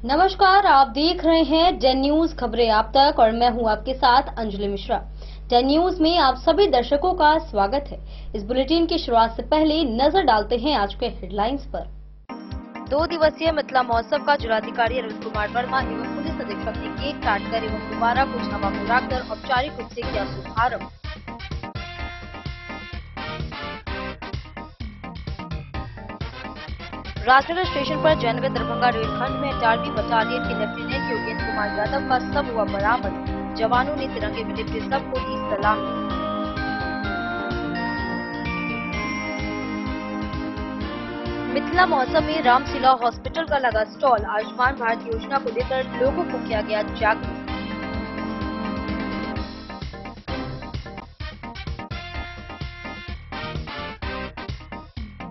नमस्कार, आप देख रहे हैं डेन न्यूज खबरें आप तक और मैं हूं आपके साथ अंजलि मिश्रा। डेन न्यूज में आप सभी दर्शकों का स्वागत है। इस बुलेटिन की शुरुआत से पहले नजर डालते हैं आज के हेडलाइंस पर। 2 दिवसीय मिथिला महोत्सव का जिलाधिकारी अरविंद कुमार वर्मा एवं पुलिस अधीक्षक ने केक काटकर एवं गुब्बारा कुछ हवा में उड़ाकर औपचारिक रूप से किया शुभारंभ। राजनगर स्टेशन पर जयनगर दरभंगा रेलखंड में 4वीं बटालियन के लेफ्टिनेंट योगेंद्र कुमार यादव का शव हुआ बरामद। जवानों ने तिरंगे में लिपटे शव को दी सलामी। मिथिला महोत्सव में रामशिला हॉस्पिटल का लगा स्टॉल। आयुष्मान भारत योजना को लेकर लोगों को किया गया जागरूक।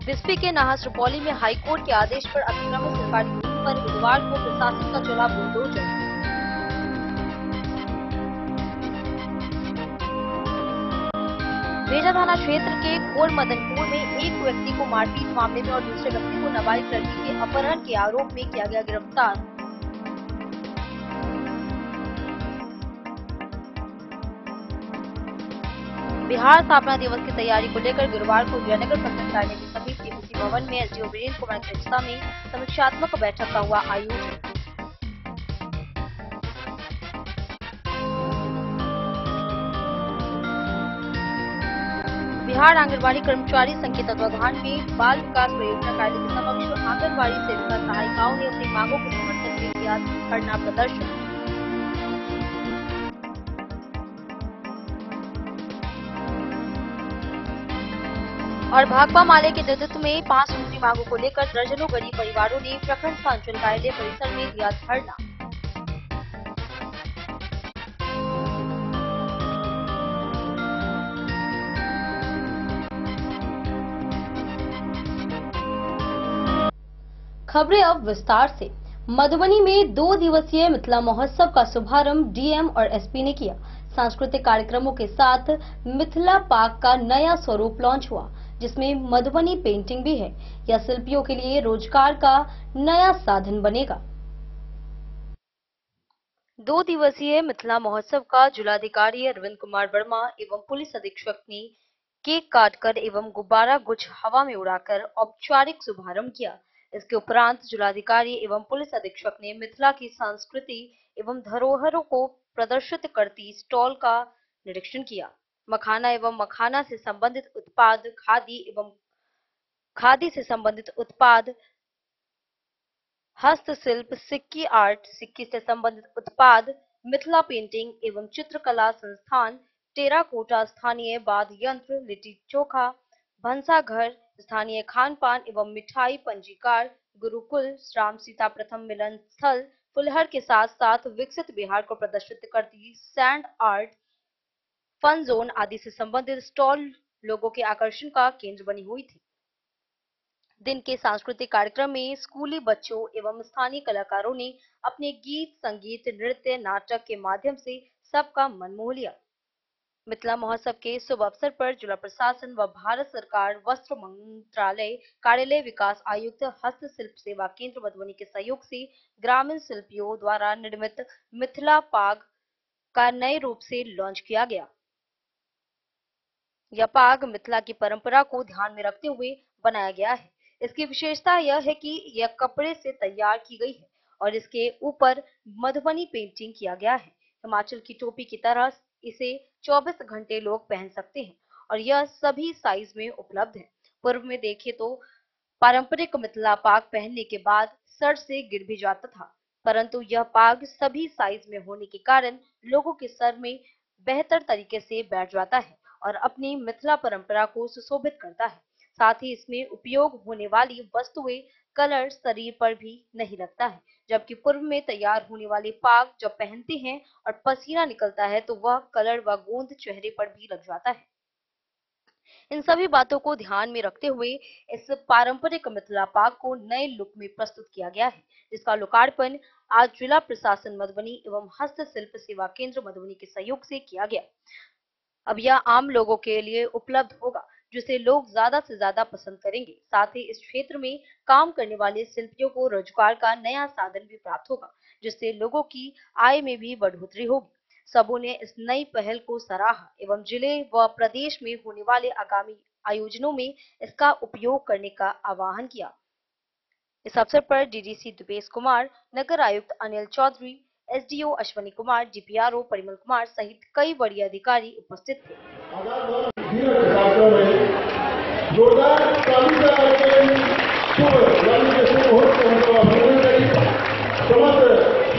बिस्पी के नाहस रुपौली में हाईकोर्ट के आदेश पर अतिक्रमित सरकारी भूमि पर बुधवार को प्रशासन का चला बुलडोजर। बेजा थाना क्षेत्र के खोर मदनपुर में एक व्यक्ति को मारपीट मामले में और दूसरे व्यक्ति को नाबालिग लड़की के अपहरण के आरोप में किया गया गिरफ्तार। बिहार स्थापना दिवस की तैयारी को लेकर गुरुवार को जयनगर प्रखंड कार्यालय के समीप टीपीसी भवन में एसडीओ वीरेंद्र कुमार की अध्यक्षता में समीक्षात्मक बैठक का हुआ आयोजन। बिहार आंगनबाड़ी कर्मचारी संघ के तत्वाधान में बाल विकास परियोजना कार्यालय के समक्ष आंगनबाड़ी सेविका सहायिकाओं ने अपनी मांगों के समर्थन में किया धरना प्रदर्शन। और भाकपा माले के नेतृत्व में 5 सूत्री मांगों को लेकर दर्जनों गरीब परिवारों ने प्रखंड अंचल कार्यालय परिसर में दिया धरना। खबरें अब विस्तार से। मधुबनी में 2 दिवसीय मिथिला महोत्सव का शुभारंभ डीएम और एसपी ने किया। सांस्कृतिक कार्यक्रमों के साथ मिथिला पार्क का नया स्वरूप लॉन्च हुआ, जिसमें मधुबनी पेंटिंग भी है। यह शिल्पियों के लिए रोजगार का नया साधन बनेगा। 2 दिवसीय मिथिला महोत्सव का जिलाधिकारी अरविंद कुमार वर्मा एवं पुलिस अधीक्षक ने केक काटकर एवं गुब्बारा गुच्छ हवा में उड़ाकर औपचारिक शुभारंभ किया। इसके उपरांत जिलाधिकारी एवं पुलिस अधीक्षक ने मिथिला की संस्कृति एवं धरोहरों को प्रदर्शित करती स्टॉल का निरीक्षण किया। मखाना एवं मखाना से संबंधित उत्पाद, खादी एवं खादी से संबंधित उत्पाद, हस्तशिल्प, सिक्की आर्ट, सिक्की से संबंधित उत्पाद, मिथिला पेंटिंग एवं चित्रकला संस्थान, टेराकोटा, स्थानीय वाद्य यंत्र, लिट्टी चोखा, भंसाघर, स्थानीय खान पान एवं मिठाई, पंजीकार, गुरुकुल, राम सीता प्रथम मिलन स्थल, फुलहर के साथ साथ विकसित बिहार को प्रदर्शित करती सैंड आर्ट, फन जोन आदि से संबंधित स्टॉल लोगों के आकर्षण का केंद्र बनी हुई थी। दिन के सांस्कृतिक कार्यक्रम में स्कूली बच्चों एवं स्थानीय कलाकारों ने अपने गीत, संगीत, नृत्य, नाटक के माध्यम से सबका मन मोह लिया। मिथिला महोत्सव के शुभ अवसर पर जिला प्रशासन व भारत सरकार वस्त्र मंत्रालय, कार्यालय विकास आयुक्त, हस्तशिल्प सेवा केंद्र मधुबनी के सहयोग से ग्रामीण शिल्पियों द्वारा निर्मित मिथिला पाग का नए रूप से लॉन्च किया गया। यह पाग मिथिला की परंपरा को ध्यान में रखते हुए बनाया गया है। इसकी विशेषता यह है कि यह कपड़े से तैयार की गई है और इसके ऊपर मधुबनी पेंटिंग किया गया है। हिमाचल की टोपी की तरह इसे 24 घंटे लोग पहन सकते हैं और यह सभी साइज में उपलब्ध है। पूर्व में देखें तो पारंपरिक मिथिला पाग पहनने के बाद सर से गिर भी जाता था, परंतु यह पाग सभी साइज में होने के कारण लोगों के सर में बेहतर तरीके से बैठ जाता है और अपनी मिथिला परंपरा को सुशोभित करता है। साथ ही इसमें उपयोग होने वाली वस्तुएं, कलर शरीर पर भी नहीं लगता है, जबकि पूर्व में तैयार होने वाले पाग जब पहनते हैं और पसीना निकलता है तो वह कलर व गोंद चेहरे पर भी लग जाता है। इन सभी बातों को ध्यान में रखते हुए इस पारंपरिक मिथिला पाग को नए लुक में प्रस्तुत किया गया है, जिसका लोकार्पण आज जिला प्रशासन मधुबनी एवं हस्तशिल्प सेवा केंद्र मधुबनी के सहयोग से किया गया। अब यह आम लोगों के लिए उपलब्ध होगा। जिसे लोग ज्यादा से ज्यादा पसंद करेंगे। साथ ही इस क्षेत्र में काम करने वाले शिल्पियों को रोजगार का नया साधन भी प्राप्त होगा, जिससे लोगों की आय में भी बढ़ोतरी होगी। सबों ने इस नई पहल को सराहा एवं जिले व प्रदेश में होने वाले आगामी आयोजनों में इसका उपयोग करने का आह्वान किया। इस अवसर पर डीडीसी दिपेश कुमार, नगर आयुक्त अनिल चौधरी, एसडीओ अश्वनी कुमार, डीपीआरओ परिमल कुमार सहित कई बड़े अधिकारी उपस्थित थे।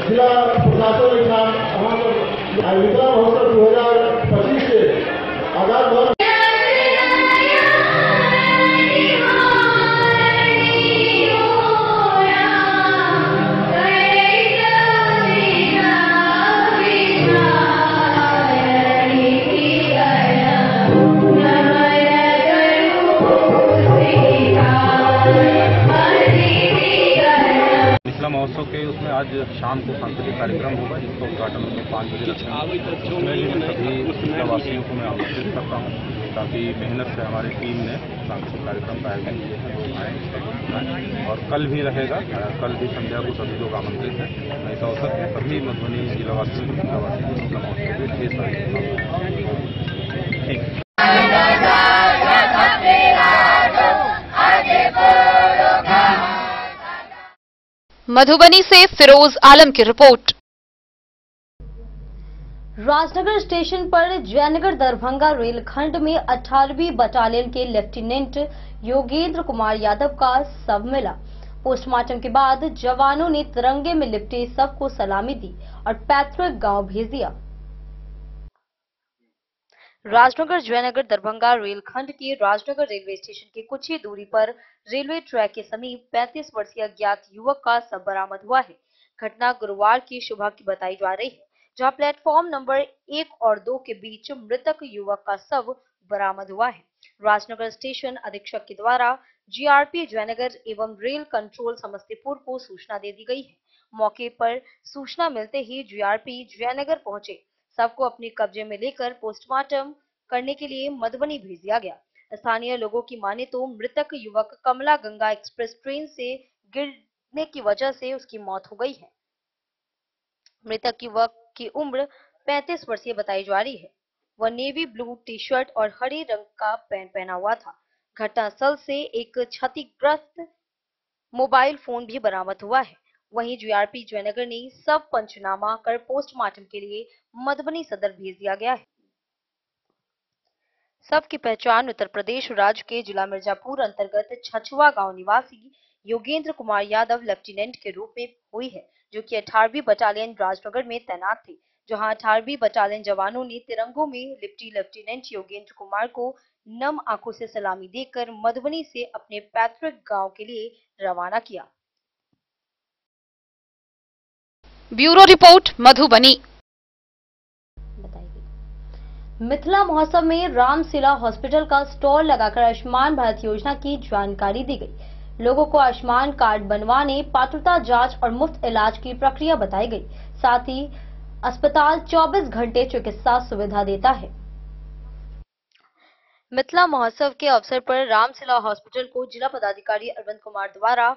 जिला प्रशासन के नाम विक्रम महोत्सव 2025 से आगाज महोत्सव के उसमें आज शाम को सांस्कृतिक कार्यक्रम होगा, जिसका उद्घाटन 5 बजे रखा है। उसमें भी सभी जिलावासियों को मैं आमंत्रित करता हूँ। काफ़ी मेहनत से हमारी टीम ने सांस्कृतिक कार्यक्रम का आयोजन किया है और कल भी रहेगा। कल भी संध्या को सभी लोग आमंत्रित हैं। इस अवसर पर सभी मधुबनी जिलावासियों को महोत्सव के ढेर सारी ठीक। मधुबनी से फिरोज आलम की रिपोर्ट। राजनगर स्टेशन पर जयनगर दरभंगा रेलखंड में 18वीं बटालियन के लेफ्टिनेंट योगेंद्र कुमार यादव का शव मिला। पोस्टमार्टम के बाद जवानों ने तिरंगे में लिपटे शव को सलामी दी और पैतृक गांव भेज दिया। राजनगर जयनगर दरभंगा रेलखंड के राजनगर रेलवे स्टेशन के कुछ ही दूरी पर रेलवे ट्रैक के समीप 35 वर्षीय अज्ञात युवक का शव बरामद हुआ है। घटना गुरुवार की सुबह की बताई जा रही है, जहां प्लेटफॉर्म नंबर 1 और 2 के बीच मृतक युवक का शव बरामद हुआ है। राजनगर स्टेशन अधीक्षक के द्वारा जीआरपी जयनगर एवं रेल कंट्रोल समस्तीपुर को सूचना दे दी गई है। मौके पर सूचना मिलते ही जीआरपी जयनगर पहुंचे। शव को अपने कब्जे में लेकर पोस्टमार्टम करने के लिए मधुबनी भेज दिया गया। स्थानीय लोगों की माने तो मृतक युवक कमला गंगा एक्सप्रेस ट्रेन से गिरने की वजह से उसकी मौत हो गई है। मृतक युवक की उम्र 35 वर्षीय बताई जा रही है। वह नेवी ब्लू टी शर्ट और हरे रंग का पैंट पहना हुआ था। घटनास्थल से एक क्षतिग्रस्त मोबाइल फोन भी बरामद हुआ है। वहीं जीआरपी जयनगर ने शव पंचनामा कर पोस्टमार्टम के लिए मधुबनी सदर भेज दिया गया है। शव की पहचान उत्तर प्रदेश राज्य के जिला मिर्जापुर अंतर्गत छछुआ गांव निवासी योगेंद्र कुमार यादव लेफ्टिनेंट के रूप में हुई है, जो कि 18वीं बटालियन राजनगर में तैनात थे। जहां 18वीं बटालियन जवानों ने तिरंगों में लिपटी लेफ्टिनेंट योगेंद्र कुमार को नम आंखों से सलामी देकर मधुबनी से अपने पैतृक गांव के लिए रवाना किया। Bureau report Madhubani. मिथिला महोत्सव में रामशिला हॉस्पिटल का स्टॉल लगाकर आयुष्मान भारत योजना की जानकारी दी गई। लोगों को आयुष्मान कार्ड बनवाने, पात्रता जांच और मुफ्त इलाज की प्रक्रिया बताई गई। साथ ही अस्पताल 24 घंटे चिकित्सा सुविधा देता है। मिथिला महोत्सव के अवसर पर रामशिला हॉस्पिटल को जिला पदाधिकारी अरविंद कुमार द्वारा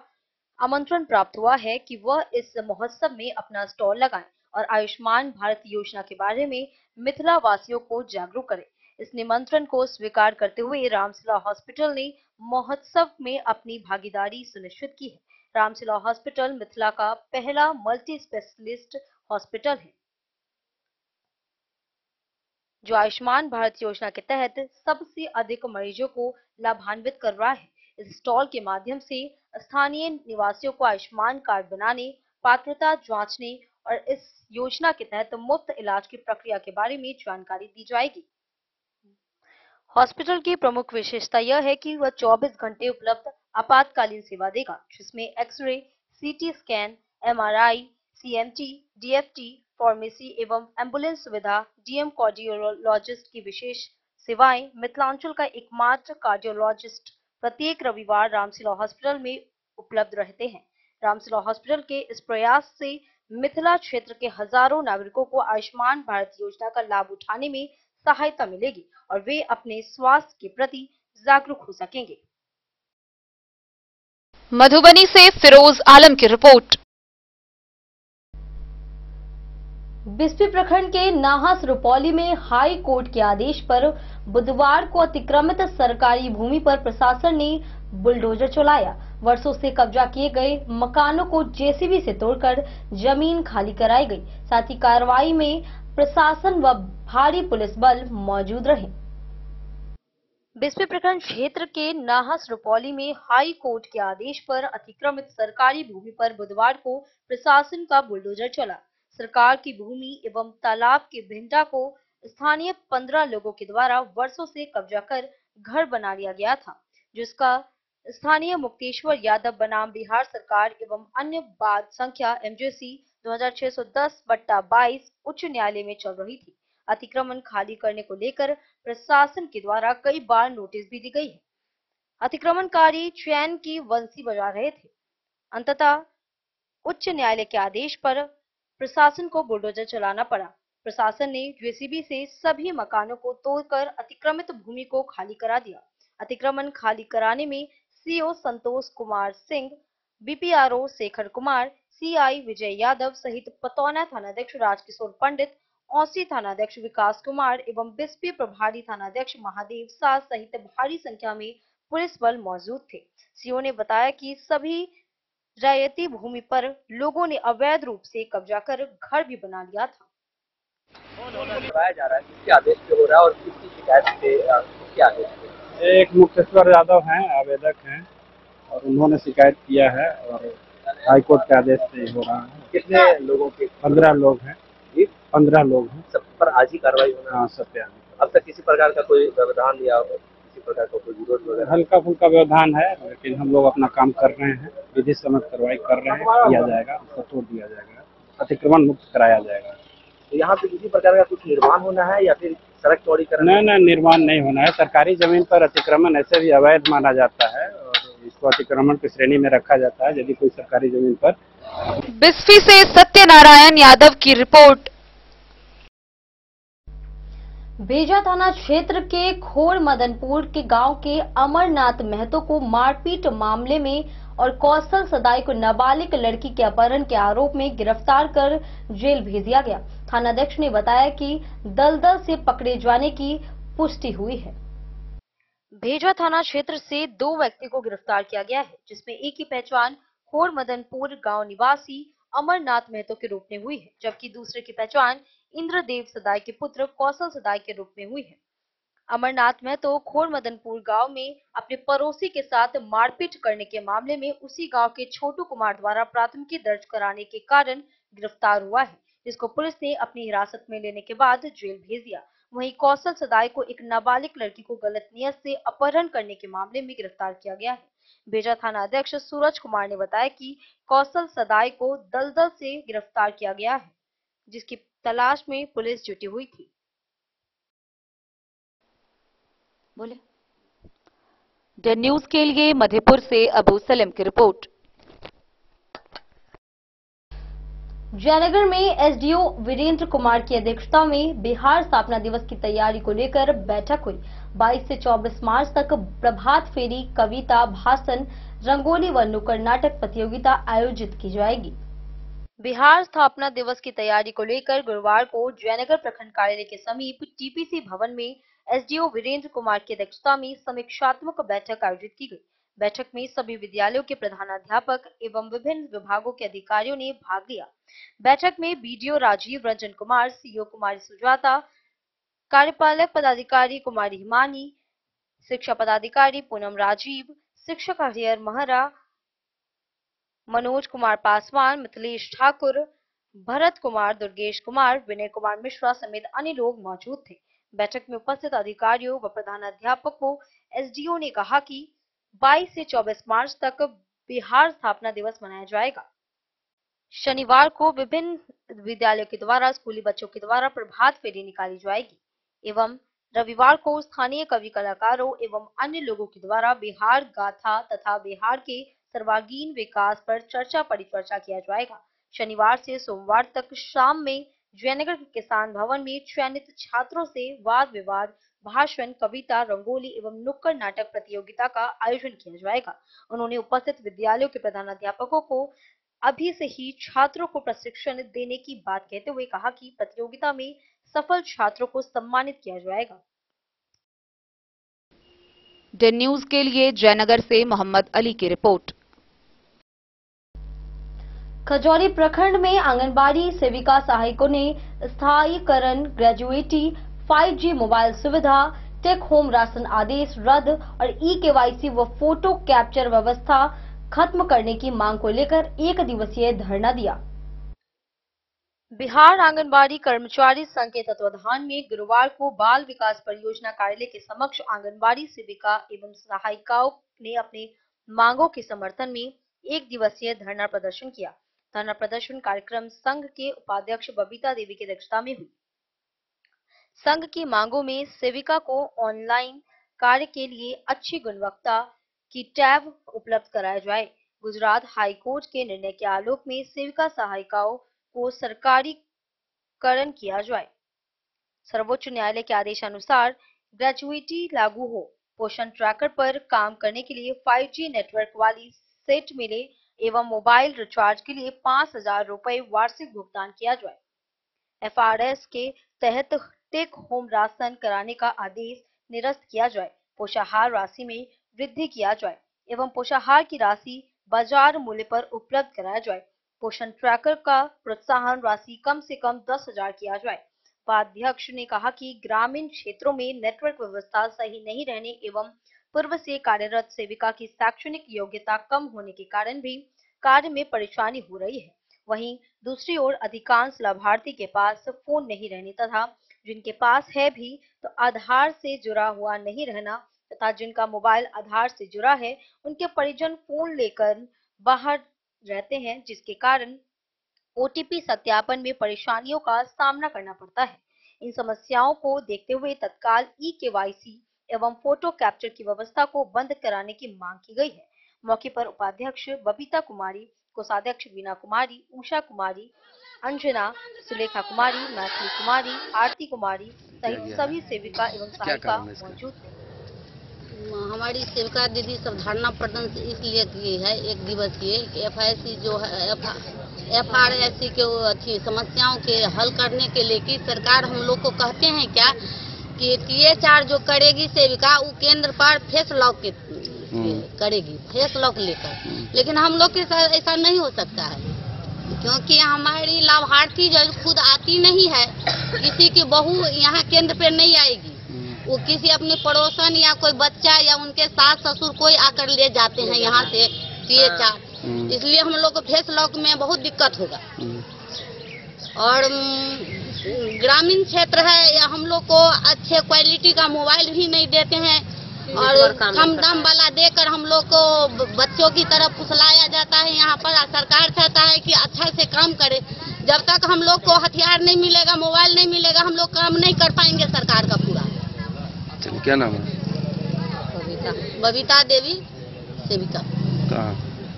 आमंत्रण प्राप्त हुआ है कि वह इस महोत्सव में अपना स्टॉल लगाएं और आयुष्मान भारत योजना के बारे में मिथिला वासियों को जागरूक करें। इस निमंत्रण को स्वीकार करते हुए रामशिला हॉस्पिटल ने महोत्सव में अपनी भागीदारी सुनिश्चित की है। रामशिला हॉस्पिटल मिथिला का पहला मल्टी स्पेशलिस्ट हॉस्पिटल है, जो आयुष्मान भारत योजना के तहत सबसे अधिक मरीजों को लाभान्वित कर रहा है। इस स्टॉल के माध्यम से स्थानीय निवासियों को आयुष्मान कार्ड बनाने, पात्रता जांचने और इस योजना के तहत मुफ्त इलाज की प्रक्रिया के बारे में जानकारी दी जाएगी। हॉस्पिटल की प्रमुख विशेषता यह है कि वह 24 घंटे उपलब्ध आपातकालीन सेवा देगा, जिसमें xray, CT scan, MRI, CMT, DFT, pharmacy एवं एम्बुलेंस सुविधा, डीएम कार्डियोलॉजिस्ट की विशेष सेवाएं। मिथिलांचल का एकमात्र कार्डियोलॉजिस्ट प्रत्येक रविवार रामशिला हॉस्पिटल में उपलब्ध रहते हैं। रामशिला हॉस्पिटल के इस प्रयास से मिथिला क्षेत्र के हजारों नागरिकों को आयुष्मान भारत योजना का लाभ उठाने में सहायता मिलेगी और वे अपने स्वास्थ्य के प्रति जागरूक हो सकेंगे। मधुबनी से फिरोज आलम की रिपोर्ट। बिस्फी प्रखंड के नाहस रुपौली में हाई कोर्ट के आदेश पर बुधवार को अतिक्रमित सरकारी भूमि पर प्रशासन ने बुलडोजर चलाया। वर्षों से कब्जा किए गए मकानों को जेसीबी से तोड़कर जमीन खाली कराई गई। साथ ही कार्रवाई में प्रशासन व भारी पुलिस बल मौजूद रहे। बिस्फी प्रखंड क्षेत्र के नाहस रुपौली में हाई कोर्ट के आदेश पर अतिक्रमित सरकारी भूमि पर बुधवार को प्रशासन का बुलडोजर चला। सरकार की भूमि एवं तालाब के भिंडा को स्थानीय 15 लोगों के द्वारा वर्षों से कब्जा कर घर बना लिया गया था, जिसका स्थानीय मुक्तेश्वर यादव बनाम बिहार सरकार एवं अन्य बाद संख्या MJC 2610/22 उच्च न्यायालय में चल रही थी। अतिक्रमण खाली करने को लेकर प्रशासन के द्वारा कई बार नोटिस भी दी गई है। अतिक्रमणकारी चैन की बंसी बजा रहे थे। अंततः उच्च न्यायालय के आदेश पर प्रशासन को बुलडोजर चलाना पड़ा। प्रशासन ने जेसीबी से सभी मकानों को तोड़कर अतिक्रमित भूमि को खाली करा दिया। अतिक्रमण खाली कराने में CO Santosh Kumar Singh, BPRO Shekhar Kumar, CI Vijay Yadav सहित पतौना थानाध्यक्ष राजकिशोर पंडित, औसी थानाध्यक्ष विकास कुमार एवं बिस्फी प्रभारी थानाध्यक्ष महादेव शाह सहित भारी संख्या में पुलिस बल मौजूद थे। सीओ ने बताया कि सभी रैयती भूमि पर लोगों ने अवैध रूप से कब्जा कर घर भी बना लिया था। करवाया जा रहा है, किसके आदेश पे हो रहा है और किसकी शिकायत पे किसके आदेश पे? एक मुक्तेश्वर यादव हैं, आवेदक हैं और उन्होंने शिकायत किया है और हाईकोर्ट के आदेश से हो रहा है। कितने लोगों के? 15 लोग हैं जी, 15 लोग हैं। सब पर आज ही कार्रवाई होना? हाँ, सब पे आज। अब तक किसी प्रकार का कोई व्यवधान या किसी प्रकार का कोई विरोध वगैरह? हल्का फुल्का व्यवधान है, लेकिन हम लोग अपना काम कर रहे हैं, विधि सम्मत कार्रवाई कर रहे हैं, किया जाएगा, उसको तोड़ दिया जाएगा, अतिक्रमण मुक्त कराया जाएगा। तो यहाँ पे किसी प्रकार का कुछ निर्माण होना है या फिर सड़क चौड़ीकरण? नहीं, निर्माण नहीं होना है। सरकारी जमीन पर अतिक्रमण ऐसे भी अवैध माना जाता है और इसको अतिक्रमण की श्रेणी में रखा जाता है यदि कोई सरकारी जमीन पर। बिस्फी से सत्यनारायण यादव की रिपोर्ट। बेजा थाना क्षेत्र के खोड़ मदनपुर के गांव के अमरनाथ महतो को मारपीट मामले में और कौशल सदाई को नाबालिग लड़की के अपहरण के आरोप में गिरफ्तार कर जेल भेज दिया गया। थानाध्यक्ष ने बताया कि दलदल से पकड़े जाने की पुष्टि हुई है। भेजा थाना क्षेत्र से 2 व्यक्ति को गिरफ्तार किया गया है, जिसमें एक की पहचान खोड़ मदनपुर गांव निवासी अमरनाथ महतो के रूप में हुई है, जबकि दूसरे की पहचान इंद्रदेव सदाई के पुत्र कौशल सदाई के रूप में हुई है। अमरनाथ महतो खोड़ मदनपुर गांव में अपने पड़ोसी के साथ मारपीट करने के मामले में उसी गांव के छोटू कुमार द्वारा प्राथमिकी दर्ज कराने के कारण गिरफ्तार हुआ है, जिसको पुलिस ने अपनी हिरासत में लेने के बाद जेल भेज दिया। वहीं कौशल सदाई को एक नाबालिग लड़की को गलत नियत से अपहरण करने के मामले में गिरफ्तार किया गया है। बेजा थाना अध्यक्ष सूरज कुमार ने बताया कि कौशल सदाई को दलदल से गिरफ्तार किया गया है, जिसकी तलाश में पुलिस जुटी हुई थी। बोले द न्यूज के लिए मधेपुर से अबू सलेम की रिपोर्ट। जयनगर में एसडीओ वीरेंद्र कुमार की अध्यक्षता में बिहार स्थापना दिवस की तैयारी को लेकर बैठक हुई। 22 से 24 मार्च तक प्रभात फेरी, कविता, भाषण, रंगोली व नुक्कड़ नाटक प्रतियोगिता आयोजित की जाएगी। बिहार स्थापना दिवस की तैयारी को लेकर गुरुवार को जयनगर प्रखंड कार्यालय के समीप टीपीसी भवन में एसडीओ वीरेंद्र कुमार की अध्यक्षता में समीक्षात्मक बैठक आयोजित की गई। बैठक में सभी विद्यालयों के प्रधानाध्यापक एवं विभिन्न विभागों के अधिकारियों ने भाग लिया। बैठक में बीडीओ राजीव रंजन कुमार, सीईओ कुमारी सुजाता, कार्यपालक पदाधिकारी कुमारी हिमानी, शिक्षा पदाधिकारी पूनम राजीव, शिक्षक हरिहर महरा, मनोज कुमार पासवान, मिथिलेश ठाकुर, भरत कुमार, दुर्गेश कुमार, विनय कुमार मिश्रा समेत अन्य लोग मौजूद थे। बैठक में उपस्थित अधिकारियों व प्रधानाध्यापक को एसडीओ ने कहा कि 22 से 24 मार्च तक बिहार स्थापना दिवस मनाया जाएगा। शनिवार को विभिन्न विद्यालयों के द्वारा स्कूली बच्चों के द्वारा प्रभात फेरी निकाली जाएगी एवं रविवार को स्थानीय कवि कलाकारों एवं अन्य लोगों के द्वारा बिहार गाथा तथा बिहार के सर्वांगीण विकास पर चर्चा परिचर्चा किया जाएगा। शनिवार से सोमवार तक शाम में जयनगर के किसान भवन में चयनित छात्रों से वाद विवाद, भाषण, कविता, रंगोली एवं नुक्कड़ नाटक प्रतियोगिता का आयोजन किया जाएगा। उन्होंने उपस्थित विद्यालयों के प्रधानाध्यापकों को अभी से ही छात्रों को प्रशिक्षण देने की बात कहते हुए कहा कि प्रतियोगिता में सफल छात्रों को सम्मानित किया जाएगा। डे न्यूज के लिए जयनगर से मोहम्मद अली की रिपोर्ट। खजौली प्रखंड में आंगनबाड़ी सेविका सहायकों ने स्थायीकरण, ग्रेजुएटी, 5G मोबाइल सुविधा, टेक होम राशन आदेश रद्द और ई-केवाईसी व फोटो कैप्चर व्यवस्था खत्म करने की मांग को लेकर 1 दिवसीय धरना दिया। बिहार आंगनबाड़ी कर्मचारी संघ के तत्वाधान में गुरुवार को बाल विकास परियोजना कार्यालय के समक्ष आंगनबाड़ी सेविका एवं सहायिकाओं ने अपने मांगों के समर्थन में 1 दिवसीय धरना प्रदर्शन किया। धरना प्रदर्शन कार्यक्रम संघ के उपाध्यक्ष बबीता देवी की अध्यक्षता में हुई। संघ की मांगों में सेविका को ऑनलाइन कार्य के लिए अच्छी गुणवत्ता की टैब उपलब्ध कराया जाए। गुजरात हाई कोर्ट के निर्णय के आलोक में सेविका सहायिकाओं को सरकारीकरण किया जाए। सर्वोच्च न्यायालय के आदेशानुसार ग्रेजुएटी लागू हो। पोषण ट्रैकर पर काम करने के लिए 5G नेटवर्क वाली सेट मिले एवं मोबाइल रिचार्ज के लिए 5,000 रुपए वार्षिक भुगतान किया जाए। FRS के तहत टेक होम राशन कराने का आदेश निरस्त किया जाए। पोषाहार राशि में वृद्धि किया जाए एवं पोषाहार की राशि बाजार मूल्य पर उपलब्ध कराया जाए। पोषण ट्रैकर का प्रोत्साहन राशि कम से कम 10,000 किया जाए। उपाध्यक्ष ने कहा कि ग्रामीण क्षेत्रों में नेटवर्क व्यवस्था सही नहीं रहने एवं पूर्व से कार्यरत सेविका की शैक्षणिक योग्यता कम होने के कारण भी कार्य में परेशानी हो रही है। वहीं दूसरी ओर अधिकांश लाभार्थी के पास फोन नहीं रहने तथा जिनके पास है भी तो आधार से जुड़ा हुआ नहीं रहना तथा जिनका मोबाइल आधार से जुड़ा है उनके परिजन फोन लेकर बाहर रहते हैं, जिसके कारण OTP सत्यापन में परेशानियों का सामना करना पड़ता है। इन समस्याओं को देखते हुए तत्काल ई-केवाईसी एवं फोटो कैप्चर की व्यवस्था को बंद कराने की मांग की गई है। मौके पर उपाध्यक्ष बबीता कुमारी, कोषाध्यक्ष वीना कुमारी, उषा कुमारी, अंजना, सुलेखा कुमारी, मैथिली कुमारी, आरती कुमारी सहित सभी सेविका एवं सहायिका मौजूद थे। हमारी सेविका दीदी सब धरना प्रदर्शन इसलिए की है 1 दिवसीय FIC जो है FRSC के अच्छी समस्याओं के हल करने के लिए कि सरकार हम लोग को कहते हैं क्या कि THR जो करेगी सेविका वो केंद्र पर फेस लॉक के करेगी, फेस लॉक लेकर, लेकिन हम लोग के साथ ऐसा नहीं हो सकता है क्योंकि हमारी लाभार्थी जो खुद आती नहीं है, किसी की बहू यहाँ केंद्र पे नहीं आएगी, वो किसी अपने पड़ोसन या कोई बच्चा या उनके सास ससुर कोई आकर ले जाते हैं यहाँ से THR, इसलिए हम लोग को फेस लॉक में बहुत दिक्कत होगा। और ग्रामीण क्षेत्र है या हम लोग को अच्छे क्वालिटी का मोबाइल भी नहीं देते हैं और कम दाम वाला देकर हम लोग को बच्चों की तरफ फुसलाया जाता है। यहाँ पर सरकार चाहता है कि अच्छा से काम करे। जब तक हम लोग को हथियार नहीं मिलेगा, मोबाइल नहीं मिलेगा, हम लोग काम नहीं कर पाएंगे सरकार का पूरा। क्या नाम है? बबीता देवी, सेविका,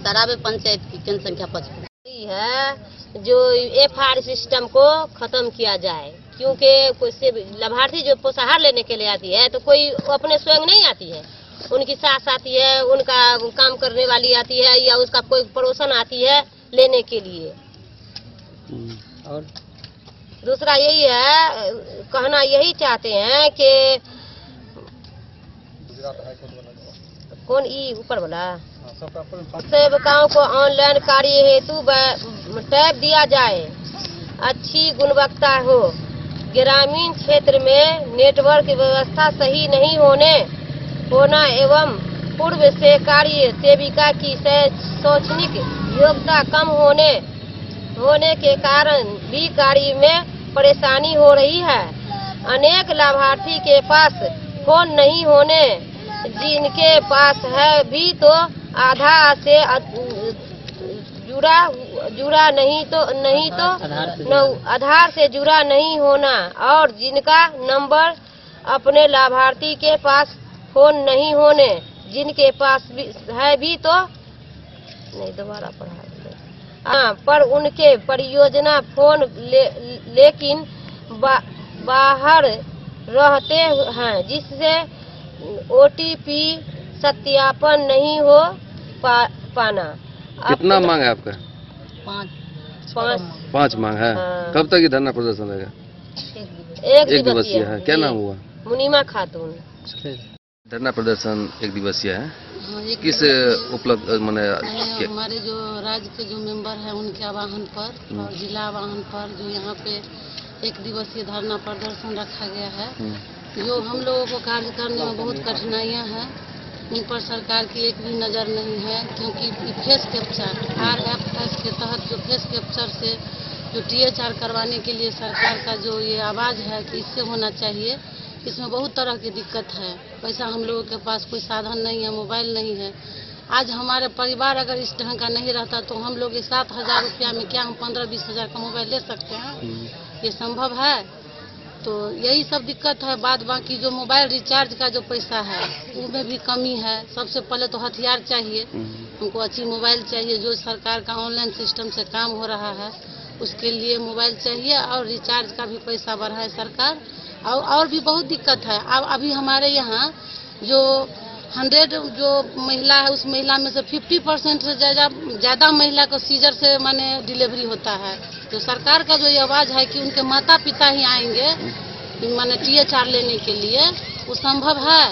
सराबे पंचायत की केंद्र संख्या 55 है। जो FR सिस्टम को खत्म किया जाए, क्योंकि कोई से लाभार्थी जो पोषाहार लेने के लिए आती है तो कोई अपने स्वयं नहीं आती है, उनकी सास आती है, उनका काम करने वाली आती है या उसका कोई पड़ोसन आती है लेने के लिए। और दूसरा यही है, कहना यही चाहते हैं कि कौन ऊपर वाला सेवकाओं को ऑनलाइन कार्य हेतु टैब दिया जाए, अच्छी गुणवत्ता हो। ग्रामीण क्षेत्र में नेटवर्क व्यवस्था सही नहीं होना एवं पूर्व से कार्य सेविका की शैक्षणिक योग्यता कम होने के कारण भी कार्य में परेशानी हो रही है। अनेक लाभार्थी के पास फोन नहीं होने, जिनके पास है भी तो आधार से जुड़ा नहीं तो आधार से जुड़ा नहीं होना और जिनका नंबर अपने लाभार्थी के पास फोन नहीं होने, जिनके पास है भी तो नहीं दोबारा पढ़ा पर उनके परियोजना फोन लेकिन बाहर रहते हैं, जिससे OTP सत्यापन नहीं हो पाना। कितना मांग है आपका? 5 मांग है। हाँ। कब तक ये धरना प्रदर्शन रहेगा? एक दिवसीय है। क्या नाम हुआ? मुनीमा खातून। धरना प्रदर्शन 1 दिवसीय है। किस उपलब्ध मैंने हमारे जो राज्य के जो मेंबर हैं उनके आह्वान पर और जिला आह्वान पर जो यहाँ पे 1 दिवसीय धरना प्रदर्शन रखा गया है। जो हम लोगों को कार्य करने में बहुत कठिनाइयाँ हैं, उन पर सरकार की एक भी नज़र नहीं है, क्योंकि फेस कैप्चर RFS के तहत जो फेस कैप्चर से जो THR करवाने के लिए सरकार का जो ये आवाज़ है कि इससे होना चाहिए, इसमें बहुत तरह की दिक्कत है। पैसा हम लोगों के पास कोई साधन नहीं है, मोबाइल नहीं है। आज हमारे परिवार अगर इस ढंग का नहीं रहता तो हम लोग 7,000 रुपया में क्या हम 15-20 हज़ार का मोबाइल ले सकते हैं? ये संभव है? तो यही सब दिक्कत है। बाद बाकी जो मोबाइल रिचार्ज का जो पैसा है उसमें भी कमी है। सबसे पहले तो हथियार चाहिए, हमको अच्छी मोबाइल चाहिए। जो सरकार का ऑनलाइन सिस्टम से काम हो रहा है उसके लिए मोबाइल चाहिए और रिचार्ज का भी पैसा बढ़ाए सरकार। और भी बहुत दिक्कत है। अब अभी हमारे यहाँ जो 100 जो महिला है उस महिला में से 50% से ज़्यादा महिला को सीजर से माने डिलीवरी होता है। तो सरकार का जो ये आवाज़ है कि उनके माता पिता ही आएंगे माने THR लेने के लिए, वो संभव है?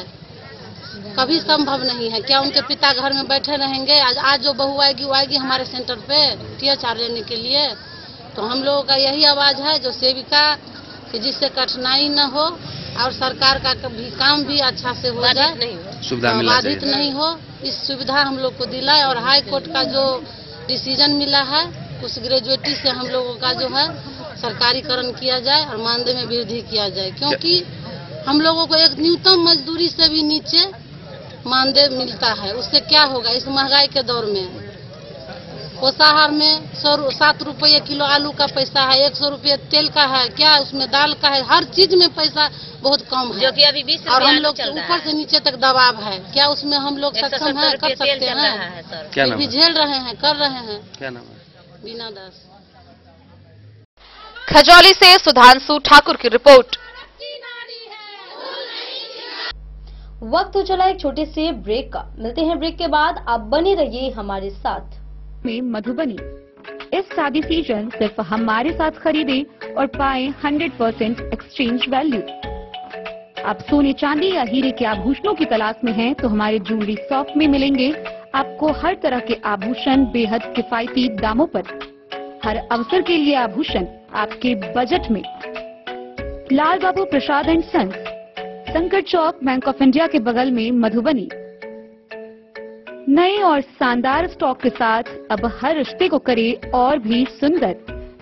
कभी संभव नहीं है। क्या उनके पिता घर में बैठे रहेंगे? आज जो बहू आएगी वो आएगी हमारे सेंटर पे THR लेने के लिए। तो हम लोगों का यही आवाज़ है जो सेविका कि जिससे कठिनाई न हो और सरकार का भी काम भी अच्छा से हो जाए, सुविधा बाधित नहीं हो, इस सुविधा हम लोग को दिलाए। और हाई कोर्ट का जो डिसीजन मिला है उस ग्रेजुएटी से हम लोगों का जो है सरकारीकरण किया जाए और मानदेय में वृद्धि किया जाए, क्योंकि हम लोगों को एक न्यूनतम मजदूरी से भी नीचे मानदेय मिलता है। उससे क्या होगा इस महंगाई के दौर में? पोषाहार में 7 रुपये किलो आलू का पैसा है, 100 रुपये तेल का है, क्या उसमें दाल का है, हर चीज में पैसा बहुत कम है, जो कि अभी 20 और हम लोग ऊपर से नीचे तक दबाव है। क्या उसमें हम लोग सक्षम है? कर सकते हैं? क्या नाम भी झेल रहे हैं, कर रहे हैं। क्या नाम है? बीना दास। खजौली से सुधांशु ठाकुर की रिपोर्ट। वक्त हो चला एक छोटे से ब्रेक का। मिलते हैं ब्रेक के बाद। आप बने रहिए हमारे साथ। में मधुबनी इस शादी सीजन सिर्फ हमारे साथ खरीदे और पाए 100% एक्सचेंज वैल्यू। आप सोने चांदी या हीरे के आभूषणों की तलाश में हैं तो हमारे ज्वेलरी शॉप में मिलेंगे आपको हर तरह के आभूषण बेहद किफायती दामों पर। हर अवसर के लिए आभूषण आपके बजट में। लाल बाबू प्रसाद एंड सन्स, संकट चौक, बैंक ऑफ इंडिया के बगल में, मधुबनी। नए और शानदार स्टॉक के साथ अब हर रिश्ते को करे और भी सुंदर।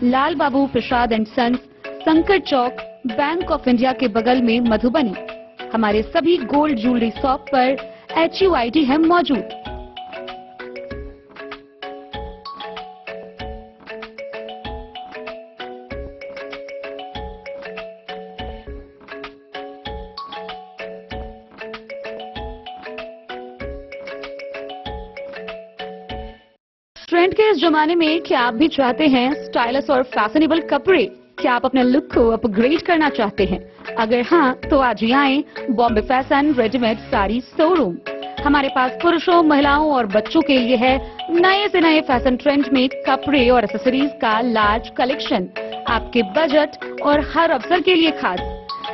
लाल बाबू प्रसाद एंड सन्स, संकट चौक, बैंक ऑफ इंडिया के बगल में, मधुबनी। हमारे सभी गोल्ड ज्वेलरी शॉप पर HUID है मौजूद। ट्रेंड के इस जमाने में क्या आप भी चाहते हैं स्टाइलिश और फैशनेबल कपड़े? क्या आप अपने लुक को अपग्रेड करना चाहते हैं? अगर हाँ तो आज ही आएं Bombay fashion readymade sari showroom. हमारे पास पुरुषों, महिलाओं और बच्चों के लिए है नए से नए फैशन ट्रेंड में कपड़े और एक्सेसरीज का लार्ज कलेक्शन। आपके बजट और हर अवसर के लिए खास।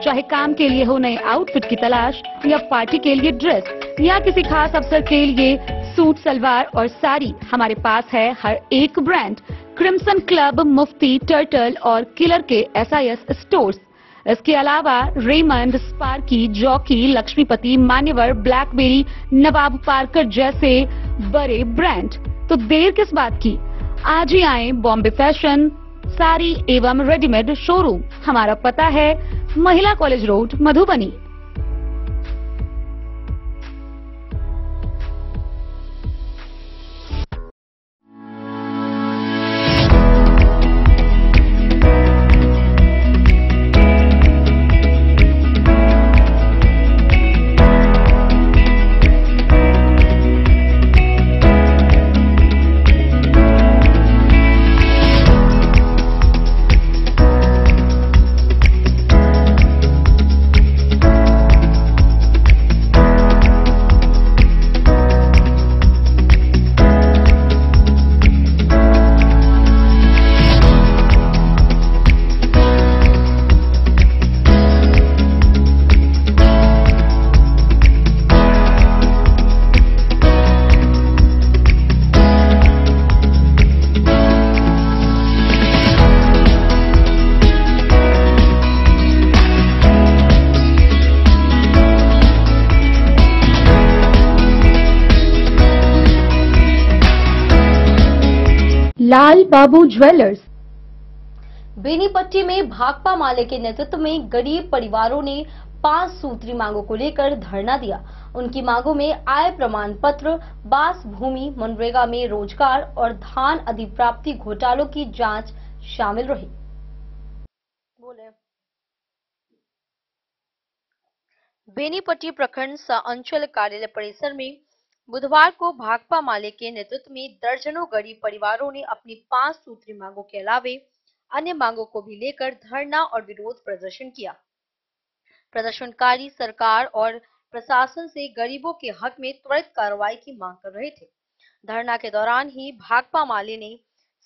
चाहे काम के लिए हो नए आउटफिट की तलाश, या पार्टी के लिए ड्रेस, या किसी खास अवसर के लिए सूट, सलवार और साड़ी, हमारे पास है हर एक ब्रांड। क्रिम्सन क्लब, मुफ्ती, टर्टल और किलर के SIS स्टोर्स। इसके अलावा रेमंड, स्पार्की, जॉकी, लक्ष्मीपति, मान्यवर, ब्लैकबेरी, नवाब पार्कर जैसे बड़े ब्रांड। तो देर किस बात की, आज ही आए बॉम्बे फैशन साड़ी एवं रेडीमेड शोरूम। हमारा पता है महिला कॉलेज रोड, मधुबनी। लाल बाबू ज्वेलर्स। बेनीपट्टी में भाकपा माले के नेतृत्व में गरीब परिवारों ने 5 सूत्री मांगों को लेकर धरना दिया। उनकी मांगों में आय प्रमाण पत्र, बास भूमि, मनरेगा में रोजगार और धान अधिप्राप्ति घोटालों की जांच शामिल रही। बेनीपट्टी प्रखंड अंचल कार्यालय परिसर में बुधवार को भाकपा माले के नेतृत्व में दर्जनों गरीब परिवारों ने अपनी 5 सूत्री मांगों के अलावे अन्य मांगों को भी लेकर धरना और विरोध प्रदर्शन किया। प्रदर्शनकारी सरकार और प्रशासन से गरीबों के हक में त्वरित कार्रवाई की मांग कर रहे थे। धरना के दौरान ही भाकपा माले ने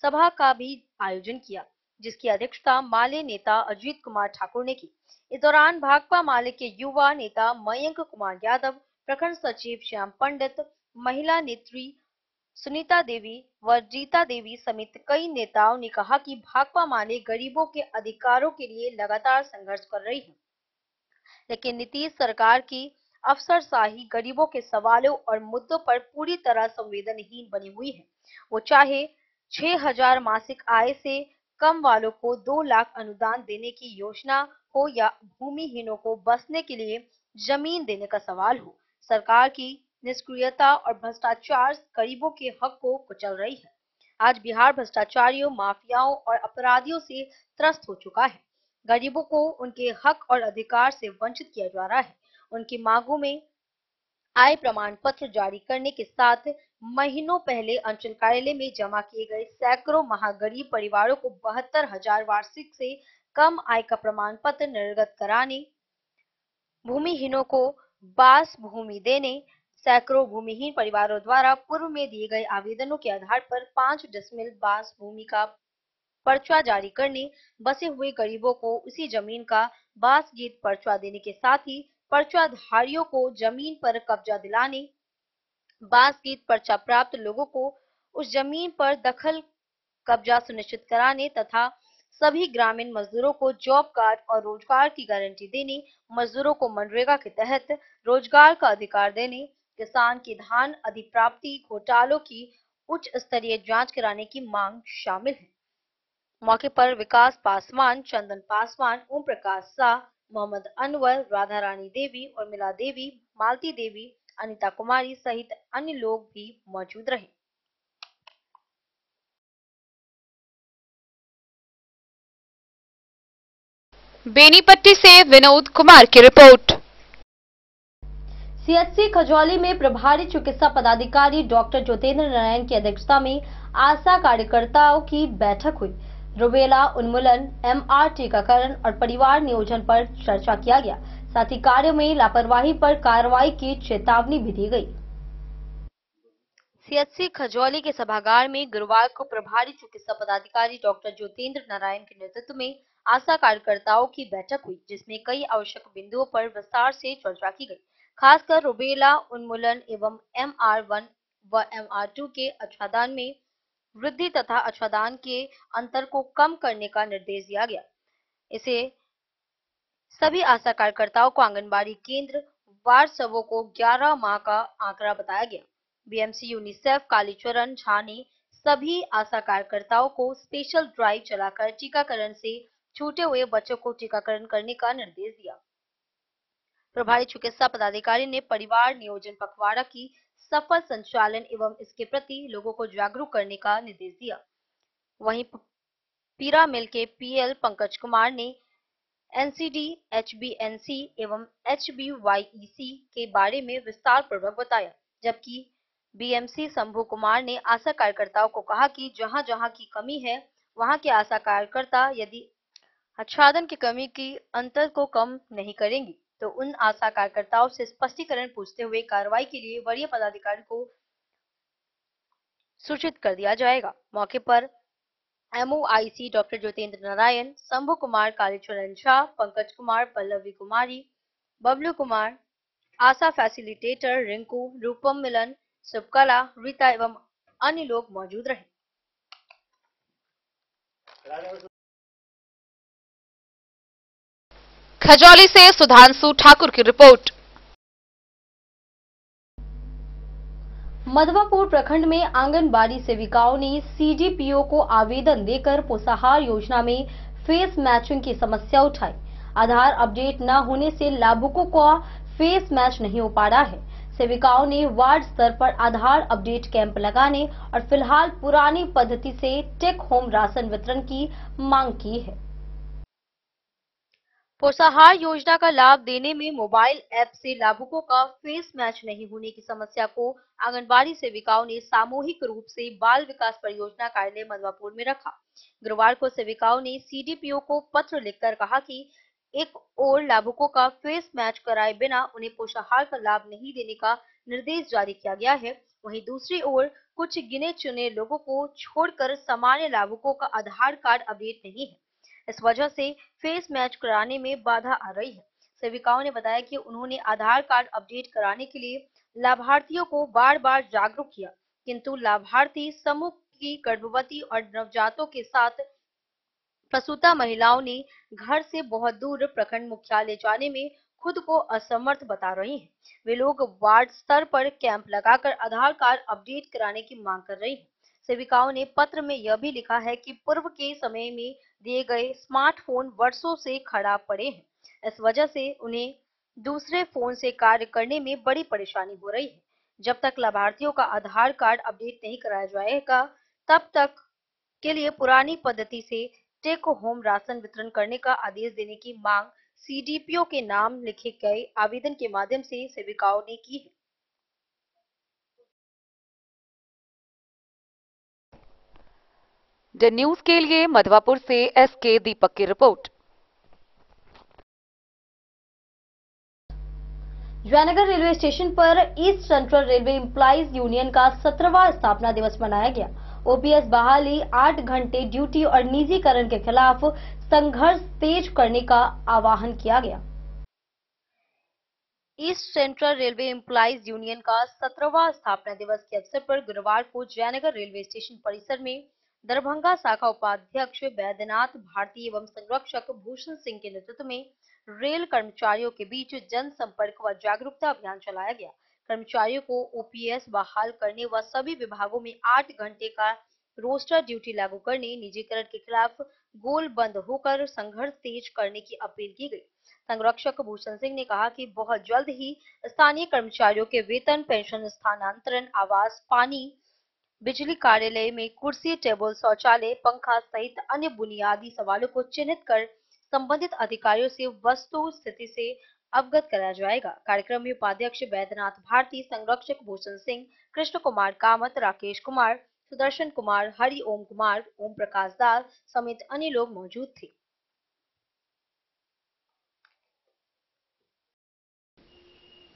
सभा का भी आयोजन किया, जिसकी अध्यक्षता माले नेता अजीत कुमार ठाकुर ने की। इस दौरान भाकपा माले के युवा नेता मयंक कुमार यादव, प्रखंड सचिव श्याम पंडित, महिला नेत्री सुनीता देवी व जीता देवी समेत कई नेताओं ने कहा कि भाकपा माले गरीबों के अधिकारों के लिए लगातार संघर्ष कर रही है, लेकिन नीतीश सरकार की अफसरशाही गरीबों के सवालों और मुद्दों पर पूरी तरह संवेदनहीन बनी हुई है। वो चाहे 6,000 मासिक आय से कम वालों को 2 लाख अनुदान देने की योजना हो या भूमिहीनों को बसने के लिए जमीन देने का सवाल हो, सरकार की निष्क्रियता और भ्रष्टाचार गरीबों के हक को कुचल रही है। आज बिहार भ्रष्टाचारियों, माफियाओं और अपराधियों से त्रस्त हो चुका है। गरीबों को उनके हक और अधिकार से वंचित किया जा रहा है। उनकी मांगों में आय प्रमाण पत्र जारी करने के साथ महीनों पहले अंचल कार्यालय में जमा किए गए सैकड़ों महागरीब परिवारों को 72,000 वार्षिक से कम आय का प्रमाण पत्र निर्गत कराने, भूमिहीनों को बास भूमि देने, सैकड़ों भूमिहीन परिवारों द्वारा पूर्व में दिए गए आवेदनों के आधार पर 5 डिसमिल बास भूमि का पर्चा जारी करने, बसे हुए गरीबों को उसी जमीन का बास गीत पर्चा देने के साथ ही पर्चाधारियों को जमीन पर कब्जा दिलाने, बास गीत पर्चा प्राप्त लोगों को उस जमीन पर दखल कब्जा सुनिश्चित कराने तथा सभी ग्रामीण मजदूरों को जॉब कार्ड और रोजगार की गारंटी देने, मजदूरों को मनरेगा के तहत रोजगार का अधिकार देने, किसान की धान अधिप्राप्ति घोटालों की उच्च स्तरीय जांच कराने की मांग शामिल है। मौके पर विकास पासवान, चंदन पासवान, ओम प्रकाश शाह, मोहम्मद अनवर, राधा रानी देवी, उर्मिला देवी, मालती देवी, अनिता कुमारी सहित अन्य लोग भी मौजूद रहे। बेनीपट्टी से विनोद कुमार की रिपोर्ट। सीएचसी खजौली में प्रभारी चिकित्सा पदाधिकारी डॉक्टर ज्योतेंद्र नारायण की अध्यक्षता में आशा कार्यकर्ताओं की बैठक हुई। रुबेला उन्मूलन, एमआर टीकाकरण और परिवार नियोजन पर चर्चा किया गया। साथ ही कार्य में लापरवाही पर कार्रवाई की चेतावनी भी दी गई। सीएचसी खजौली के सभागार में गुरुवार को प्रभारी चिकित्सा पदाधिकारी डॉक्टर ज्योतेंद्र नारायण के नेतृत्व में आशा कार्यकर्ताओं की बैठक हुई, जिसमें कई आवश्यक बिंदुओं पर विस्तार से चर्चा की गई। खासकर रुबेला उन्मूलन एवं MR1 व MR2 के अच्छादन में वृद्धि तथा अच्छादन के अंतर को कम करने का निर्देश दिया गया। इसे सभी आशा कार्यकर्ताओं को आंगनबाड़ी केंद्र वार्ड सबों को 11 माह का आंकड़ा बताया गया। बीएमसी यूनिसेफ कालीचरण झा ने सभी आशा कार्यकर्ताओं को स्पेशल ड्राइव चलाकर टीकाकरण से छूटे हुए बच्चों को टीकाकरण करने का निर्देश दिया। प्रभारी चिकित्सा पदाधिकारी ने परिवार नियोजन पखवाड़ा की सफल संचालन एवं इसके प्रति लोगों को जागरूक करने का निर्देश दिया। वहीं पीरा मिल के पीएल पंकज कुमार ने एनसीडी, एचबीएनसी एवं एचबीवाईईसी के बारे में विस्तार पूर्वक बताया, जबकि बीएमसी शंभू कुमार ने आशा कार्यकर्ताओं को कहा कि जहां जहां की कमी है वहां के आशा कार्यकर्ता यदि आच्छादन की कमी की अंतर को कम नहीं करेंगी तो उन आशा कार्यकर्ताओं से स्पष्टीकरण पूछते हुए कार्रवाई के लिए वरीय पदाधिकारी को सूचित कर दिया जाएगा। मौके पर एमओआईसी डॉक्टर ज्योतेंद्र नारायण, शंभू कुमार, कालीचरण झा, पंकज कुमार, पल्लवी कुमारी, बबलू कुमार, आशा फैसिलिटेटर रिंकू, रूपम मिलन, शुभकला, रीता एवं अन्य लोग मौजूद रहे। खजौली से सुधांशु ठाकुर की रिपोर्ट। मधवापुर प्रखंड में आंगनबाड़ी सेविकाओं ने सीडीपीओ को आवेदन देकर पोषाहार योजना में फेस मैचिंग की समस्या उठाई। आधार अपडेट न होने से लाभुकों का फेस मैच नहीं हो पा रहा है। सेविकाओं ने वार्ड स्तर पर आधार अपडेट कैंप लगाने और फिलहाल पुरानी पद्धति से टेक होम राशन वितरण की मांग की है। पोषाहार योजना का लाभ देने में मोबाइल ऐप से लाभुकों का फेस मैच नहीं होने की समस्या को आंगनबाड़ी सेविकाओं ने सामूहिक रूप से बाल विकास परियोजना कार्यालय मधवापुर में रखा। गुरुवार को सेविकाओं ने सीडीपीओ को पत्र लिखकर कहा कि एक ओर लाभुकों का फेस मैच कराए बिना उन्हें पोषाहार का लाभ नहीं देने का निर्देश जारी किया गया है, वहीं दूसरी ओर कुछ गिने चुने लोगों को छोड़कर सामान्य लाभुकों का आधार कार्ड अपडेट नहीं है। इस वजह से फेस मैच कराने में बाधा आ रही है। सेविकाओं ने बताया कि उन्होंने आधार कार्ड अपडेट कराने के लिए लाभार्थियों को बार बार जागरूक किया, किंतु लाभार्थी समूह की गर्भवती और नवजातों के साथ प्रसूता महिलाओं ने घर से बहुत दूर प्रखंड मुख्यालय जाने में खुद को असमर्थ बता रही हैं। वे लोग वार्ड स्तर पर कैंप लगाकर आधार कार्ड अपडेट कराने की मांग कर रही हैं। सेविकाओं ने पत्र में यह भी लिखा है कि पूर्व के समय में दिए गए स्मार्टफोन वर्षों से खराब पड़े हैं। इस वजह से उन्हें दूसरे फोन से कार्य करने में बड़ी परेशानी हो रही है। जब तक लाभार्थियों का आधार कार्ड अपडेट नहीं कराया जाएगा, तब तक के लिए पुरानी पद्धति से टेक होम राशन वितरण करने का आदेश देने की मांग सीडीपीओ के नाम लिखे गए आवेदन के माध्यम से सेविकाओं ने की है। द न्यूज के लिए मधवापुर से एसके दीपक की रिपोर्ट। जयनगर रेलवे स्टेशन पर east central railway employees union का 17वां स्थापना दिवस मनाया गया। ओपीएस बहाली, 8 घंटे ड्यूटी और निजीकरण के खिलाफ संघर्ष तेज करने का आह्वान किया गया। East central railway employees union का 17वां स्थापना दिवस के अवसर पर गुरुवार को जयनगर रेलवे स्टेशन परिसर में दरभंगा शाखा उपाध्यक्ष बैद्यनाथ भारती एवं संरक्षक भूषण सिंह के नेतृत्व में रेल कर्मचारियों के बीच जनसंपर्क व जागरूकता अभियान चलाया गया। कर्मचारियों को ओपीएस बहाल करने व सभी विभागों में 8 घंटे का रोस्टर ड्यूटी लागू करने, निजीकरण के खिलाफ गोलबंद होकर संघर्ष तेज करने की अपील की गई। संरक्षक भूषण सिंह ने कहा कि बहुत जल्द ही स्थानीय कर्मचारियों के वेतन, पेंशन, स्थानांतरण, आवास, पानी, बिजली, कार्यालय में कुर्सी, टेबल, शौचालय, पंखा सहित अन्य बुनियादी सवालों को चिन्हित कर संबंधित अधिकारियों से वस्तु स्थिति से अवगत कराया जाएगा। कार्यक्रम में उपाध्यक्ष बैद्यनाथ भारती, संरक्षक भूषण सिंह, कृष्ण कुमार कामत, राकेश कुमार, सुदर्शन कुमार, हरि ओम कुमार, ओम प्रकाश दास समेत अन्य लोग मौजूद थे।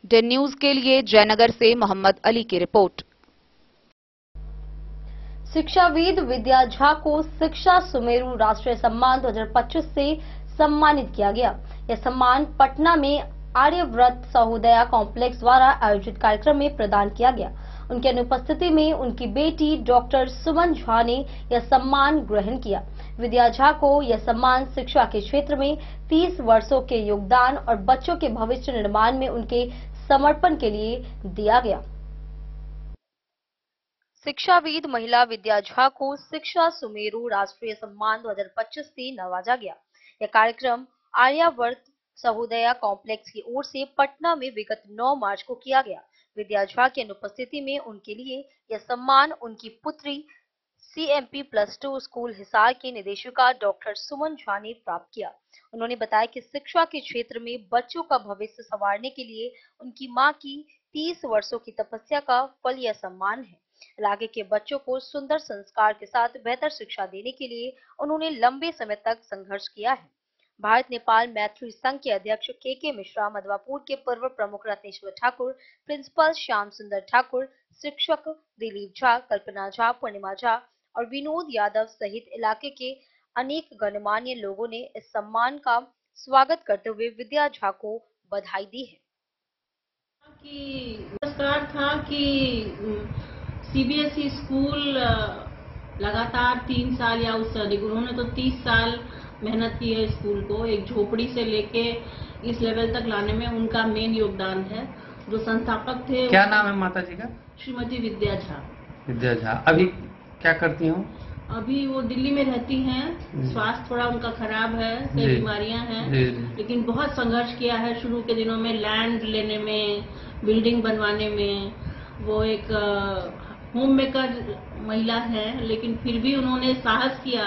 द न्यूज के लिए जयनगर से मोहम्मद अली की रिपोर्ट। शिक्षाविद विद्या झा को शिक्षा सुमेरु राष्ट्रीय सम्मान 2025 से सम्मानित किया गया। यह सम्मान पटना में आर्यव्रत सहोदया कॉम्प्लेक्स द्वारा आयोजित कार्यक्रम में प्रदान किया गया। उनकी अनुपस्थिति में उनकी बेटी डॉक्टर सुमन झा ने यह सम्मान ग्रहण किया। विद्या झा को यह सम्मान शिक्षा के क्षेत्र में 30 वर्षों के योगदान और बच्चों के भविष्य निर्माण में उनके समर्पण के लिए दिया गया। शिक्षाविद महिला विद्या झा को शिक्षा सुमेरु राष्ट्रीय सम्मान 2025 से नवाजा गया। यह कार्यक्रम आर्यावर्त सहोदया कॉम्प्लेक्स की ओर से पटना में विगत 9 मार्च को किया गया। विद्या झा की अनुपस्थिति में उनके लिए यह सम्मान उनकी पुत्री CMP+2 स्कूल हिसार की निदेशिका डॉक्टर सुमन झा ने प्राप्त किया। उन्होंने बताया कि शिक्षा के क्षेत्र में बच्चों का भविष्य संवारने के लिए उनकी मां की 30 वर्षों की तपस्या का फल यह सम्मान है। इलाके के बच्चों को सुंदर संस्कार के साथ बेहतर शिक्षा देने के लिए उन्होंने लंबे समय तक संघर्ष किया है। भारत नेपाल मैत्री संघ के अध्यक्ष के मिश्रा, मधवापुर के पूर्व प्रमुख रत्नेश्वर ठाकुर, प्रिंसिपल श्याम सुंदर ठाकुर, शिक्षक दिलीप झा, कल्पना झा, पूर्णिमा झा और विनोद यादव सहित इलाके के अनेक गणमान्य लोगों ने इस सम्मान का स्वागत करते हुए विद्या झा को बधाई दी है। पुरस्कार था कि CBSE स्कूल लगातार 3 साल या उससे अधिक, उन्होंने तो 30 साल मेहनत की है स्कूल को एक झोपड़ी से लेके इस लेवल तक लाने में, उनका मेन योगदान है। जो संस्थापक थे। क्या नाम है माता जी का? श्रीमती विद्या झा। विद्या झा। अभी क्या करती हूँ? अभी वो दिल्ली में रहती हैं। स्वास्थ्य थोड़ा उनका खराब है, कई बीमारियां हैं, लेकिन बहुत संघर्ष किया है शुरू के दिनों में, लैंड लेने में, बिल्डिंग बनवाने में। वो एक होम मेकर महिला है, लेकिन फिर भी उन्होंने साहस किया,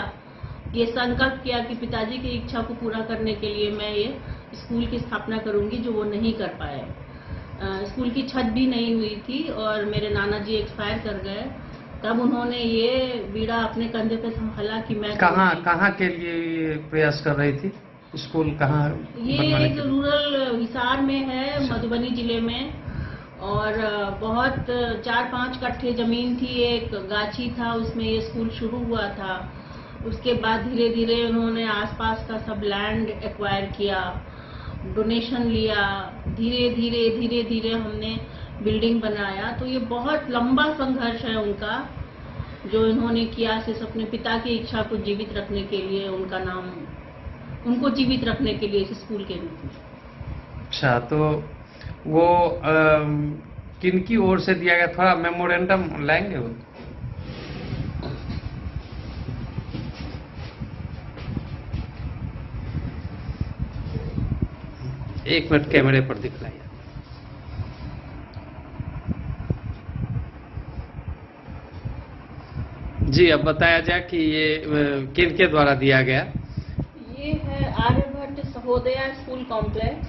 ये संकल्प किया कि पिताजी की इच्छा को पूरा करने के लिए मैं ये स्कूल की स्थापना करूंगी, जो वो नहीं कर पाए। स्कूल की छत भी नहीं हुई थी और मेरे नाना जी एक्सपायर कर गए। तब उन्होंने ये बीड़ा अपने कंधे पे संभाला कि मैं कहाँ के लिए प्रयास कर रही थी? स्कूल कहाँ? ये एक रूरल हिसार में है, मधुबनी जिले में, और बहुत 4-5 कट्ठे जमीन थी, एक गाछी था, उसमें ये स्कूल शुरू हुआ था। उसके बाद धीरे धीरे उन्होंने आसपास का सब लैंड एक्वायर किया, डोनेशन लिया, धीरे धीरे हमने बिल्डिंग बनाया। तो ये बहुत लंबा संघर्ष है उनका, जो इन्होंने किया सिर्फ अपने पिता की इच्छा को जीवित रखने के लिए, उनका नाम उनको जीवित रखने के लिए इस स्कूल के रूप में। अच्छा, तो वो किनकी ओर से दिया गया? थोड़ा मेमोरेंडम लाएंगे वो? एक मिनट कैमरे पर दिखलाइए। जी, अब बताया जाए कि ये किनके द्वारा दिया गया? ये है आर्यभट्ट सहोदया स्कूल कॉम्प्लेक्स,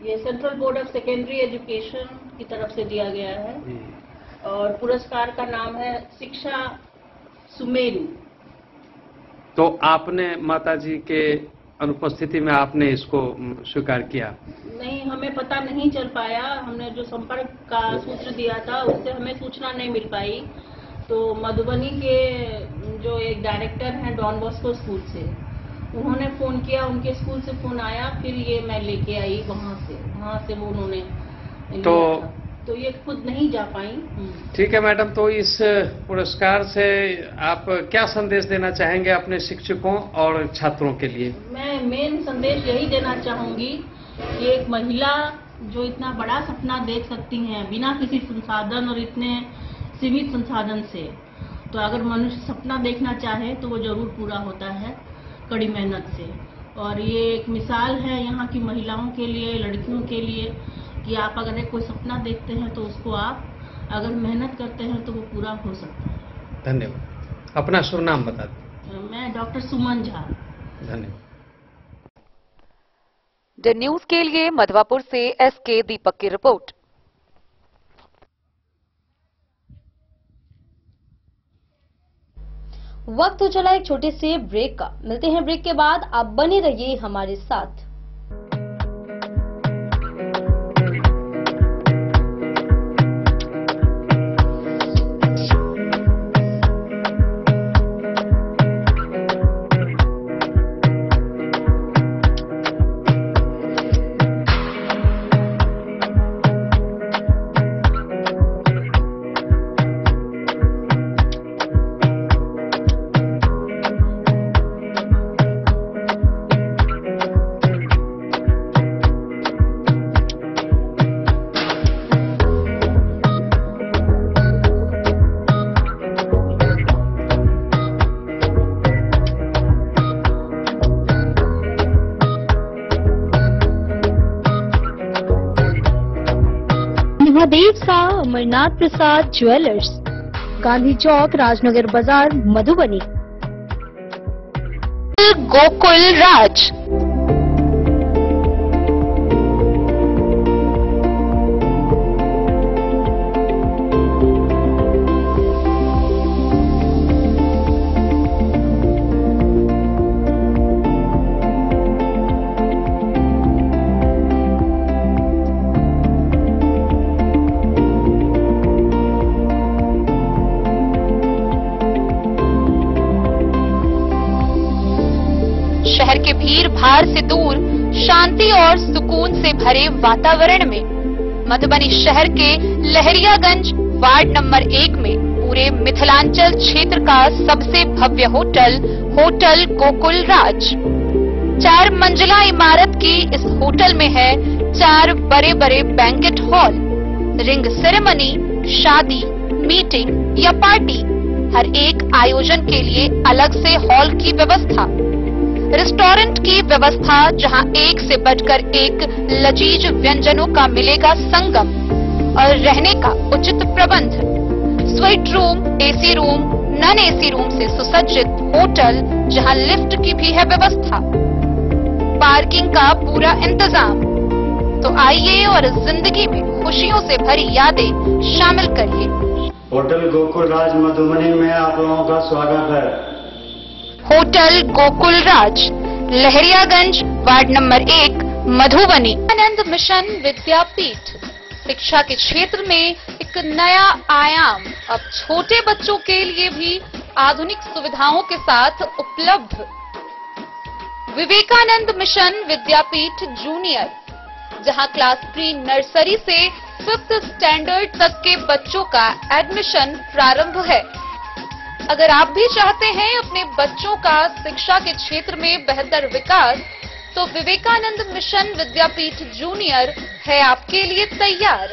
ये central board of secondary education की तरफ से दिया गया है, और पुरस्कार का नाम है शिक्षा सुमेरु। तो आपने माताजी के अनुपस्थिति में आपने इसको स्वीकार किया? नहीं, हमें पता नहीं चल पाया। हमने जो संपर्क का सूत्र दिया था उससे हमें सूचना नहीं मिल पाई। तो मधुबनी के जो एक डायरेक्टर हैं डॉन बॉस्को स्कूल से, उन्होंने फोन किया, उनके स्कूल से फोन आया, फिर ये मैं लेके आई वहाँ से वो उन्होंने तो ये खुद नहीं जा पाई। ठीक है मैडम, तो इस पुरस्कार से आप क्या संदेश देना चाहेंगे अपने शिक्षकों और छात्रों के लिए? मैं मेन संदेश यही देना चाहूंगी कि एक महिला जो इतना बड़ा सपना देख सकती हैं बिना किसी संसाधन और इतने सीमित संसाधन से, तो अगर मनुष्य सपना देखना चाहे तो वो जरूर पूरा होता है कड़ी मेहनत से। और ये एक मिसाल है यहाँ की महिलाओं के लिए, लड़कियों के लिए, कि आप अगर एक कोई सपना देखते हैं तो उसको आप अगर मेहनत करते हैं तो वो पूरा हो सकता है। धन्यवाद। अपना शुभ नाम बता दें। मैं डॉक्टर सुमन झा। धन्यवाद। द न्यूज के लिए मधवापुर से एसके दीपक की रिपोर्ट। वक्त हो चला एक छोटे से ब्रेक का। मिलते हैं ब्रेक के बाद, आप बने रहिए हमारे साथ। महादेव सा अमरनाथ प्रसाद ज्वेलर्स, गांधी चौक, राजनगर बाजार, मधुबनी। गोकुल राज। शहर के भीड़ भाड़ से दूर शांति और सुकून से भरे वातावरण में मधुबनी शहर के लहरियागंज वार्ड नंबर 1 में पूरे मिथिलांचल क्षेत्र का सबसे भव्य होटल होटल गोकुल राज। 4 मंजिला इमारत की इस होटल में है 4 बड़े बड़े बैंकेट हॉल, रिंग सेरेमनी, शादी, मीटिंग या पार्टी, हर एक आयोजन के लिए अलग से हॉल की व्यवस्था, रेस्टोरेंट की व्यवस्था जहां एक से बढ़कर एक लजीज व्यंजनों का मिलेगा संगम, और रहने का उचित प्रबंध, suite room, AC room, non AC room से सुसज्जित होटल जहां लिफ्ट की भी है व्यवस्था, पार्किंग का पूरा इंतजाम। तो आइए और जिंदगी में खुशियों से भरी यादें शामिल करिए। होटल गोकुल राज मधुबनी में आप लोगों का स्वागत है। होटल गोकुल राज, लहरियागंज, वार्ड नंबर 1, मधुबनी। आनंद मिशन विद्यापीठ शिक्षा के क्षेत्र में एक नया आयाम अब छोटे बच्चों के लिए भी आधुनिक सुविधाओं के साथ उपलब्ध। विवेकानंद मिशन विद्यापीठ जूनियर, जहां क्लास प्री नर्सरी से 5th स्टैंडर्ड तक के बच्चों का एडमिशन प्रारंभ है। अगर आप भी चाहते हैं अपने बच्चों का शिक्षा के क्षेत्र में बेहतर विकास, तो विवेकानंद मिशन विद्यापीठ जूनियर है आपके लिए तैयार।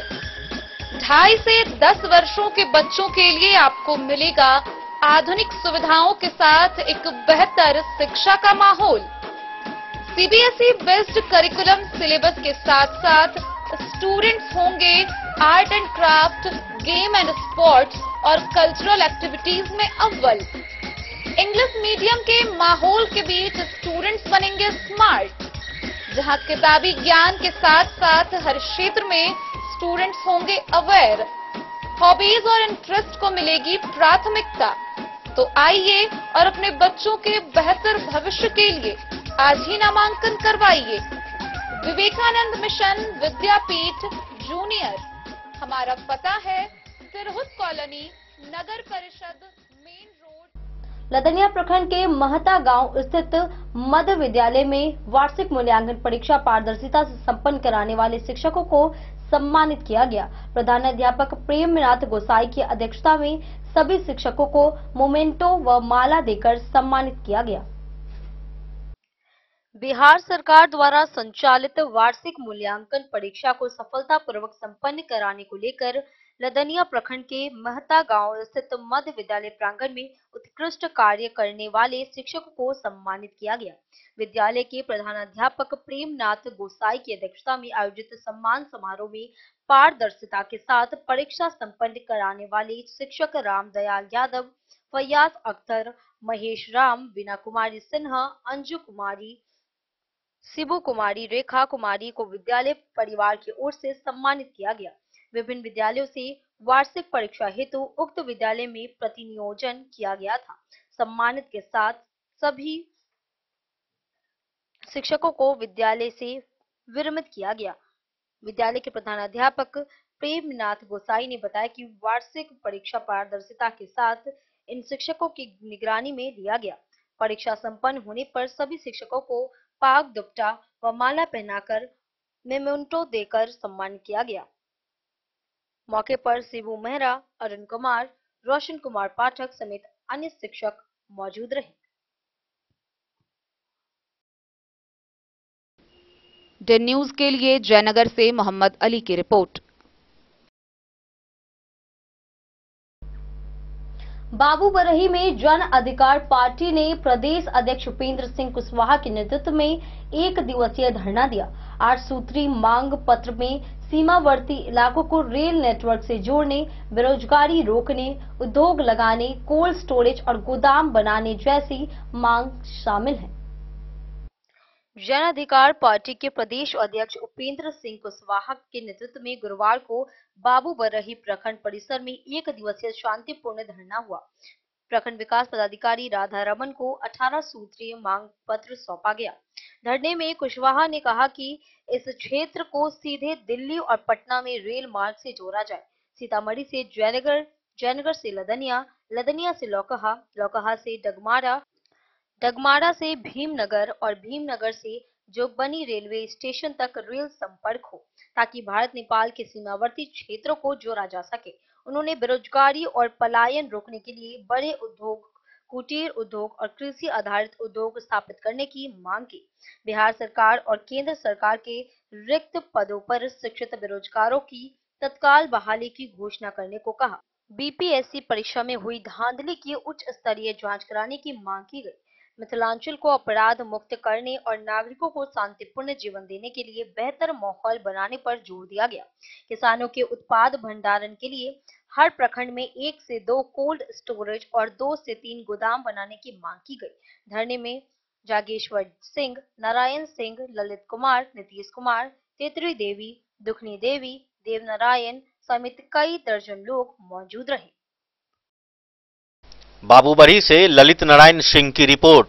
2.5 से 10 वर्षों के बच्चों के लिए आपको मिलेगा आधुनिक सुविधाओं के साथ एक बेहतर शिक्षा का माहौल। सीबीएसई बेस्ड करिकुलम सिलेबस के साथ साथ स्टूडेंट्स होंगे art and craft, game and sports और कल्चरल एक्टिविटीज में अव्वल। इंग्लिश मीडियम के माहौल के बीच स्टूडेंट्स बनेंगे स्मार्ट, जहां किताबी ज्ञान के साथ साथ हर क्षेत्र में स्टूडेंट्स होंगे अवेयर। हॉबीज और इंटरेस्ट को मिलेगी प्राथमिकता। तो आइए और अपने बच्चों के बेहतर भविष्य के लिए आज ही नामांकन करवाइए। विवेकानंद मिशन विद्यापीठ जूनियर, हमारा पता है तिरहुत कॉलोनी, नगर परिषद, मेन रोड। लदनिया प्रखंड के महता गांव स्थित मध्य विद्यालय में वार्षिक मूल्यांकन परीक्षा पारदर्शिता से संपन्न कराने वाले शिक्षकों को सम्मानित किया गया। प्रधानाध्यापक प्रेमनाथ गोसाई की अध्यक्षता में सभी शिक्षकों को मोमेंटो व माला देकर सम्मानित किया गया। बिहार सरकार द्वारा संचालित वार्षिक मूल्यांकन परीक्षा को सफलतापूर्वक संपन्न कराने को लेकर लदनिया प्रखंड के महता गांव स्थित मध्य विद्यालय प्रांगण में उत्कृष्ट कार्य करने वाले शिक्षकों को सम्मानित किया गया। विद्यालय के प्रधानाध्यापक प्रेमनाथ गोसाई की अध्यक्षता में आयोजित सम्मान समारोह में पारदर्शिता के साथ परीक्षा संपन्न कराने वाले शिक्षक रामदयाल यादव, फैयाज अख्तर, महेश राम, बीना कुमारी सिन्हा, अंजू कुमारी, शिबू कुमारी, रेखा कुमारी को विद्यालय परिवार की ओर से सम्मानित किया गया। विभिन्न विद्यालयों से वार्षिक परीक्षा हेतु उक्त विद्यालय में प्रतिनियोजन किया गया था। सम्मानित के साथ सभी शिक्षकों को विद्यालय से विरमित किया गया। विद्यालय के प्रधानाध्यापक प्रेमनाथ गोसाई ने बताया कि वार्षिक परीक्षा पारदर्शिता के साथ इन शिक्षकों की निगरानी में लिया गया। परीक्षा संपन्न होने पर सभी शिक्षकों को पाग दुपट्टा व माला पहनाकर मेमेंटो देकर सम्मानित किया गया। मौके पर शिबू मेहरा, अरुण कुमार, रोशन कुमार पाठक समेत अन्य शिक्षक मौजूद रहे। डेन न्यूज के लिए जयनगर से मोहम्मद अली की रिपोर्ट। बाबूबरही में जन अधिकार पार्टी ने प्रदेश अध्यक्ष उपेंद्र सिंह कुशवाहा के नेतृत्व में 1 दिवसीय धरना दिया। 8 सूत्री मांग पत्र में सीमावर्ती इलाकों को रेल नेटवर्क से जोड़ने, बेरोजगारी रोकने, उद्योग लगाने, कोल्ड स्टोरेज और गोदाम बनाने जैसी मांग शामिल है। जन अधिकार पार्टी के प्रदेश अध्यक्ष उपेंद्र सिंह कुशवाहा के नेतृत्व में गुरुवार को बाबूबरही प्रखंड परिसर में 1 दिवसीय शांतिपूर्ण धरना हुआ। प्रखंड विकास पदाधिकारी राधा रमन को 18 सूत्रीय मांग पत्र सौंपा गया। धरने में कुशवाहा ने कहा कि इस क्षेत्र को सीधे दिल्ली और पटना में रेल मार्ग से जोड़ा जाए। सीतामढ़ी से जयनगर, जयनगर से लदनिया, लदनिया से लौकहा, लौकहा से डगमारा, डगमारा से भीमनगर और भीमनगर से जोगबनी रेलवे स्टेशन तक रेल संपर्क हो, ताकि भारत नेपाल के सीमावर्ती क्षेत्रों को जोड़ा जा सके। उन्होंने बेरोजगारी और पलायन रोकने के लिए बड़े उद्योग, कुटीर उद्योग और कृषि आधारित उद्योग स्थापित करने की मांग की। बिहार सरकार और केंद्र सरकार के रिक्त पदों पर शिक्षित बेरोजगारों की तत्काल बहाली की घोषणा करने को कहा। बीपीएससी परीक्षा में हुई धांधली की उच्च स्तरीय जांच कराने की मांग की गई। मिथिलांचल को अपराध मुक्त करने और नागरिकों को शांतिपूर्ण जीवन देने के लिए बेहतर माहौल बनाने पर जोर दिया गया। किसानों के उत्पाद भंडारण के लिए हर प्रखंड में 1 से 2 कोल्ड स्टोरेज और 2 से 3 गोदाम बनाने की मांग की गई। धरने में जागेश्वर सिंह, नारायण सिंह, ललित कुमार, नीतीश कुमार, तेतरी देवी, दुखनी देवी, देवनारायण समेत कई दर्जन लोग मौजूद रहे। बाबूबढ़ी से ललित नारायण सिंह की रिपोर्ट।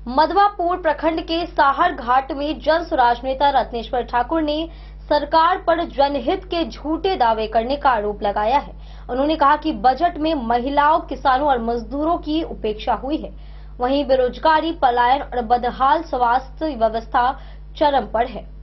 मधवापुर प्रखंड के साहर घाट में जन स्वराज नेता रत्नेश्वर ठाकुर ने सरकार पर जनहित के झूठे दावे करने का आरोप लगाया है। उन्होंने कहा कि बजट में महिलाओं, किसानों और मजदूरों की उपेक्षा हुई है। वहीं बेरोजगारी, पलायन और बदहाल स्वास्थ्य व्यवस्था चरम पर है।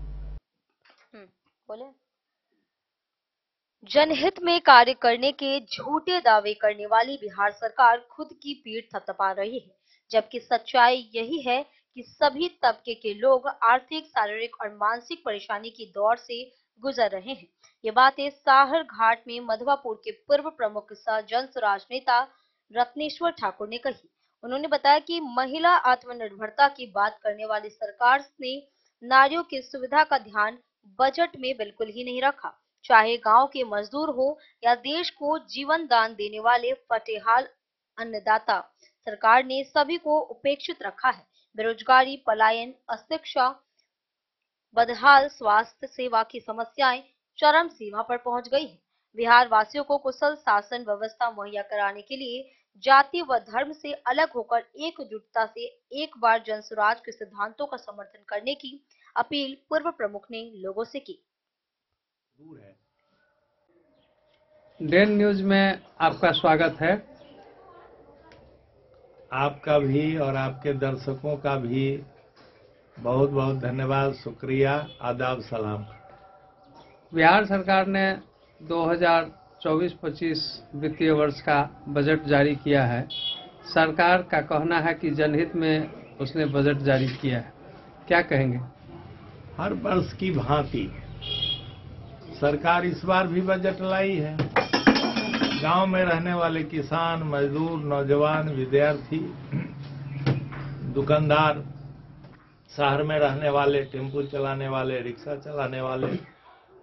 जनहित में कार्य करने के झूठे दावे करने वाली बिहार सरकार खुद की पीठ थपथपा रही है, जबकि सच्चाई यही है कि सभी तबके के लोग आर्थिक, शारीरिक और मानसिक परेशानी की दौर से गुजर रहे हैं। ये बातें साहर घाट में मधवापुर के पूर्व प्रमुख जन स्वराज नेता रत्नेश्वर ठाकुर ने कही। उन्होंने बताया कि महिला आत्मनिर्भरता की बात करने वाली सरकार ने नारियों की सुविधा का ध्यान बजट में बिल्कुल ही नहीं रखा। चाहे गांव के मजदूर हो या देश को जीवन दान देने वाले फटेहाल अन्नदाता, सरकार ने सभी को उपेक्षित रखा है। बेरोजगारी, पलायन, अशिक्षा, बदहाल स्वास्थ्य सेवा की समस्याएं चरम सीमा पर पहुंच गई है। बिहार वासियों को कुशल शासन व्यवस्था मुहैया कराने के लिए जाति व धर्म से अलग होकर एकजुटता से एक बार जन स्वराज के सिद्धांतों का समर्थन करने की अपील पूर्व प्रमुख ने लोगों से की। डेन न्यूज में आपका स्वागत है। आपका भी और आपके दर्शकों का भी बहुत बहुत धन्यवाद, शुक्रिया, आदाब, सलाम। बिहार सरकार ने 2024-25 वित्तीय वर्ष का बजट जारी किया है। सरकार का कहना है कि जनहित में उसने बजट जारी किया है, क्या कहेंगे? हर वर्ष की भांति सरकार इस बार भी बजट लाई है। गांव में रहने वाले किसान, मजदूर, नौजवान, विद्यार्थी, दुकानदार, शहर में रहने वाले, टेम्पो चलाने वाले, रिक्शा चलाने वाले,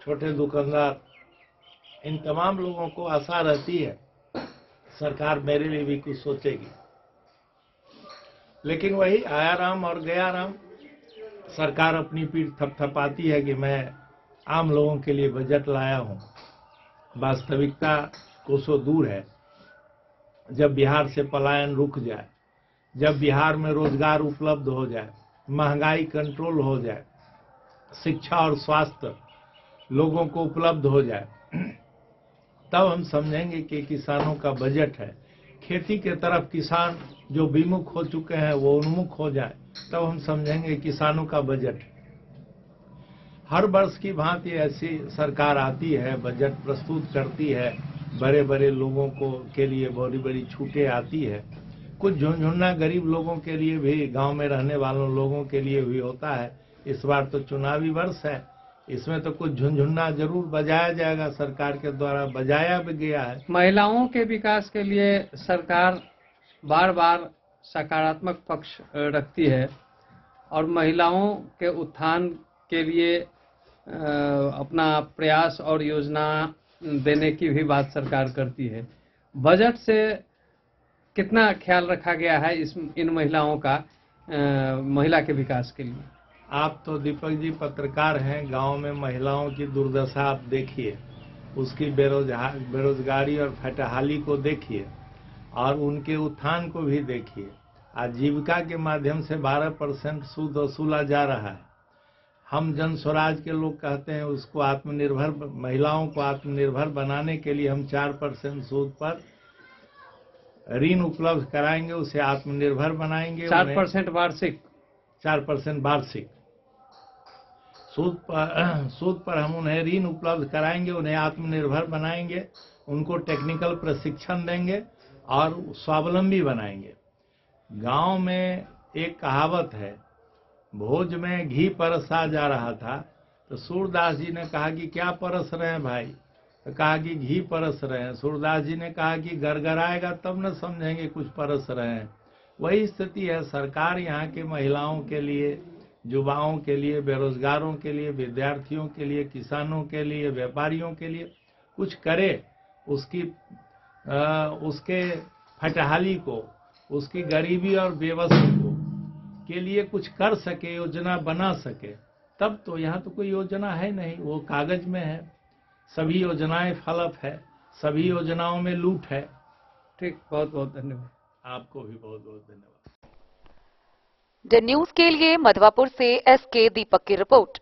छोटे दुकानदार, इन तमाम लोगों को आशा रहती है सरकार मेरे लिए भी कुछ सोचेगी। लेकिन वही आया राम और गया राम। सरकार अपनी पीठ थपथपाती है कि मैं आम लोगों के लिए बजट लाया हूं। वास्तविकता कोसों दूर है। जब बिहार से पलायन रुक जाए, जब बिहार में रोजगार उपलब्ध हो जाए, महंगाई कंट्रोल हो जाए, शिक्षा और स्वास्थ्य लोगों को उपलब्ध हो जाए, तब हम समझेंगे कि किसानों का बजट है। खेती के तरफ किसान जो विमुख हो चुके हैं वो उन्मुख हो जाए, तब हम समझेंगे किसानों का बजट है। हर वर्ष की भांति ऐसी सरकार आती है, बजट प्रस्तुत करती है, बड़े बड़े लोगों को के लिए बड़ी बड़ी छूटें आती है। कुछ झुनझुना गरीब लोगों के लिए भी, गांव में रहने वालों लोगों के लिए भी होता है। इस बार तो चुनावी वर्ष है, इसमें तो कुछ झुनझुना जरूर बजाया जाएगा, सरकार के द्वारा बजाया भी गया है। महिलाओं के विकास के लिए सरकार बार बार सकारात्मक पक्ष रखती है और महिलाओं के उत्थान के लिए अपना प्रयास और योजना देने की भी बात सरकार करती है। बजट से कितना ख्याल रखा गया है इन महिलाओं का महिला के विकास के लिए? आप तो दीपक जी पत्रकार हैं, गांव में महिलाओं की दुर्दशा आप देखिए, उसकी बेरोजगारी और फटहाली को देखिए और उनके उत्थान को भी देखिए। आजीविका के माध्यम से 12% सूद वसूला जा रहा है। हम जन स्वराज के लोग कहते हैं उसको आत्मनिर्भर, महिलाओं को आत्मनिर्भर बनाने के लिए हम 4% सूद पर ऋण उपलब्ध कराएंगे, उसे आत्मनिर्भर बनाएंगे। 4% वार्षिक, 4% वार्षिक सूद पर हम उन्हें ऋण उपलब्ध कराएंगे, उन्हें आत्मनिर्भर बनाएंगे, उनको टेक्निकल प्रशिक्षण देंगे और स्वावलंबी बनाएंगे। गांव में एक कहावत है, भोज में घी परसा जा रहा था तो सूरदास जी ने कहा कि क्या परस रहे हैं भाई, तो कहा कि घी परस रहे हैं। सूरदास जी ने कहा कि गड़गड़ाएगा तब न समझेंगे कुछ परस रहे हैं। वही स्थिति है। सरकार यहाँ के महिलाओं के लिए, युवाओं के लिए, बेरोजगारों के लिए, विद्यार्थियों के लिए, किसानों के लिए, व्यापारियों के लिए कुछ करे, उसके फटहाली को, उसकी गरीबी और बेबसी को के लिए कुछ कर सके, योजना बना सके। तब तो यहाँ तो कोई योजना है नहीं, वो कागज में है। सभी योजनाएं फलप है, सभी योजनाओं में लूट है। ठीक, बहुत बहुत धन्यवाद। आपको भी बहुत बहुत धन्यवाद। द न्यूज के लिए मधवापुर से एसके दीपक की रिपोर्ट।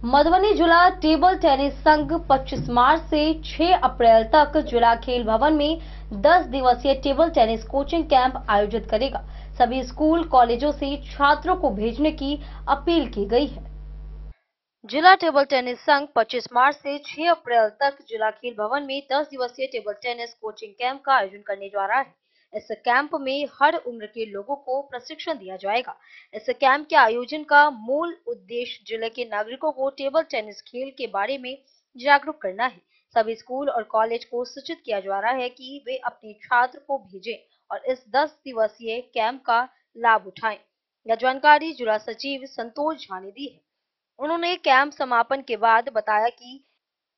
मधुबनी जिला टेबल टेनिस संघ 25 मार्च से 6 अप्रैल तक जिला खेल भवन में 10 दिवसीय टेबल टेनिस कोचिंग कैंप आयोजित करेगा। सभी स्कूल कॉलेजों से छात्रों को भेजने की अपील की गई है। जिला टेबल टेनिस संघ 25 मार्च से 6 अप्रैल तक जिला खेल भवन में 10 दिवसीय टेबल टेनिस कोचिंग कैंप का आयोजन करने जा रहा है। इस कैंप में हर उम्र के लोगों को प्रशिक्षण दिया जाएगा। इस कैंप के आयोजन का मूल उद्देश्य जिले के नागरिकों को टेबल टेनिस खेल के बारे में जागरूक करना है। सभी स्कूल और कॉलेज को सूचित किया जा रहा है कि वे अपने छात्र को भेजें और इस 10 दिवसीय कैंप का लाभ उठाएं। यह जानकारी जिला सचिव संतोष झा ने दी है। उन्होंने कैंप समापन के बाद बताया कि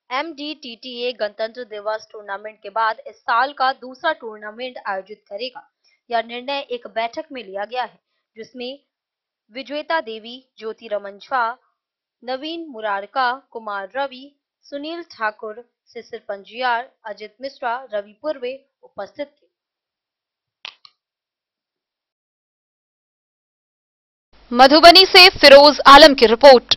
MDTTA गणतंत्र दिवस टूर्नामेंट के बाद इस साल का दूसरा टूर्नामेंट आयोजित करेगा। यह निर्णय एक बैठक में लिया गया है, जिसमें विजेता देवी, ज्योति रमन झा, नवीन मुरारका, कुमार रवि, सुनील ठाकुर, शिशिर पंजियार, अजित मिश्रा, रवि पूर्वे उपस्थित थे। मधुबनी से फिरोज आलम की रिपोर्ट।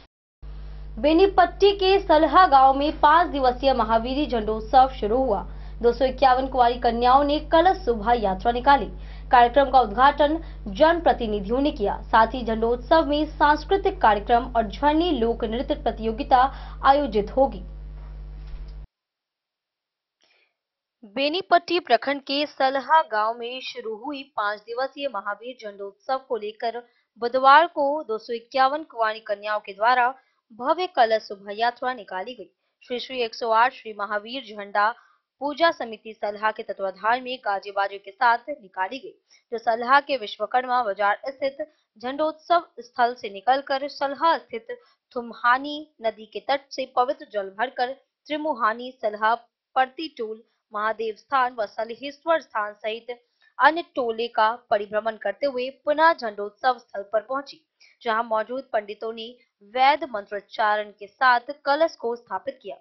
बेनीपट्टी के सलहा गांव में 5 दिवसीय महावीरी झंडोत्सव शुरू हुआ। 251 कुंवारी कन्याओं ने कलश शोभा यात्रा निकाली। कार्यक्रम का उद्घाटन जनप्रतिनिधियों ने किया। साथ ही झंडोत्सव में सांस्कृतिक कार्यक्रम और झरनी लोक नृत्य प्रतियोगिता आयोजित होगी। बेनीपट्टी प्रखंड के सलहा गांव में शुरू हुई 5 दिवसीय महावीर झंडोत्सव को लेकर बुधवार को 251 कुंवारी कन्याओं के द्वारा भव्य कलश शोभा यात्रा निकाली गई। श्री 108 श्री महावीर झंडा पूजा समिति सलहा के तत्वाधान में गाजे बाजे के साथ निकाली गई, जो सलहा के विश्वकर्मा बाजार स्थित झंडोत्सव स्थल से निकलकर सलहा स्थित थुमहानी नदी के तट से पवित्र जल भरकर त्रिमुहानी, सलहा, परती टोल, महादेव स्थान व सलहेश्वर स्थान सहित अन्य टोले का परिभ्रमण करते हुए पुनः झंडोत्सव स्थल पर पहुंची, जहां मौजूद पंडितों ने वैद मंत्रोच्चारण के साथ कलश को स्थापित किया।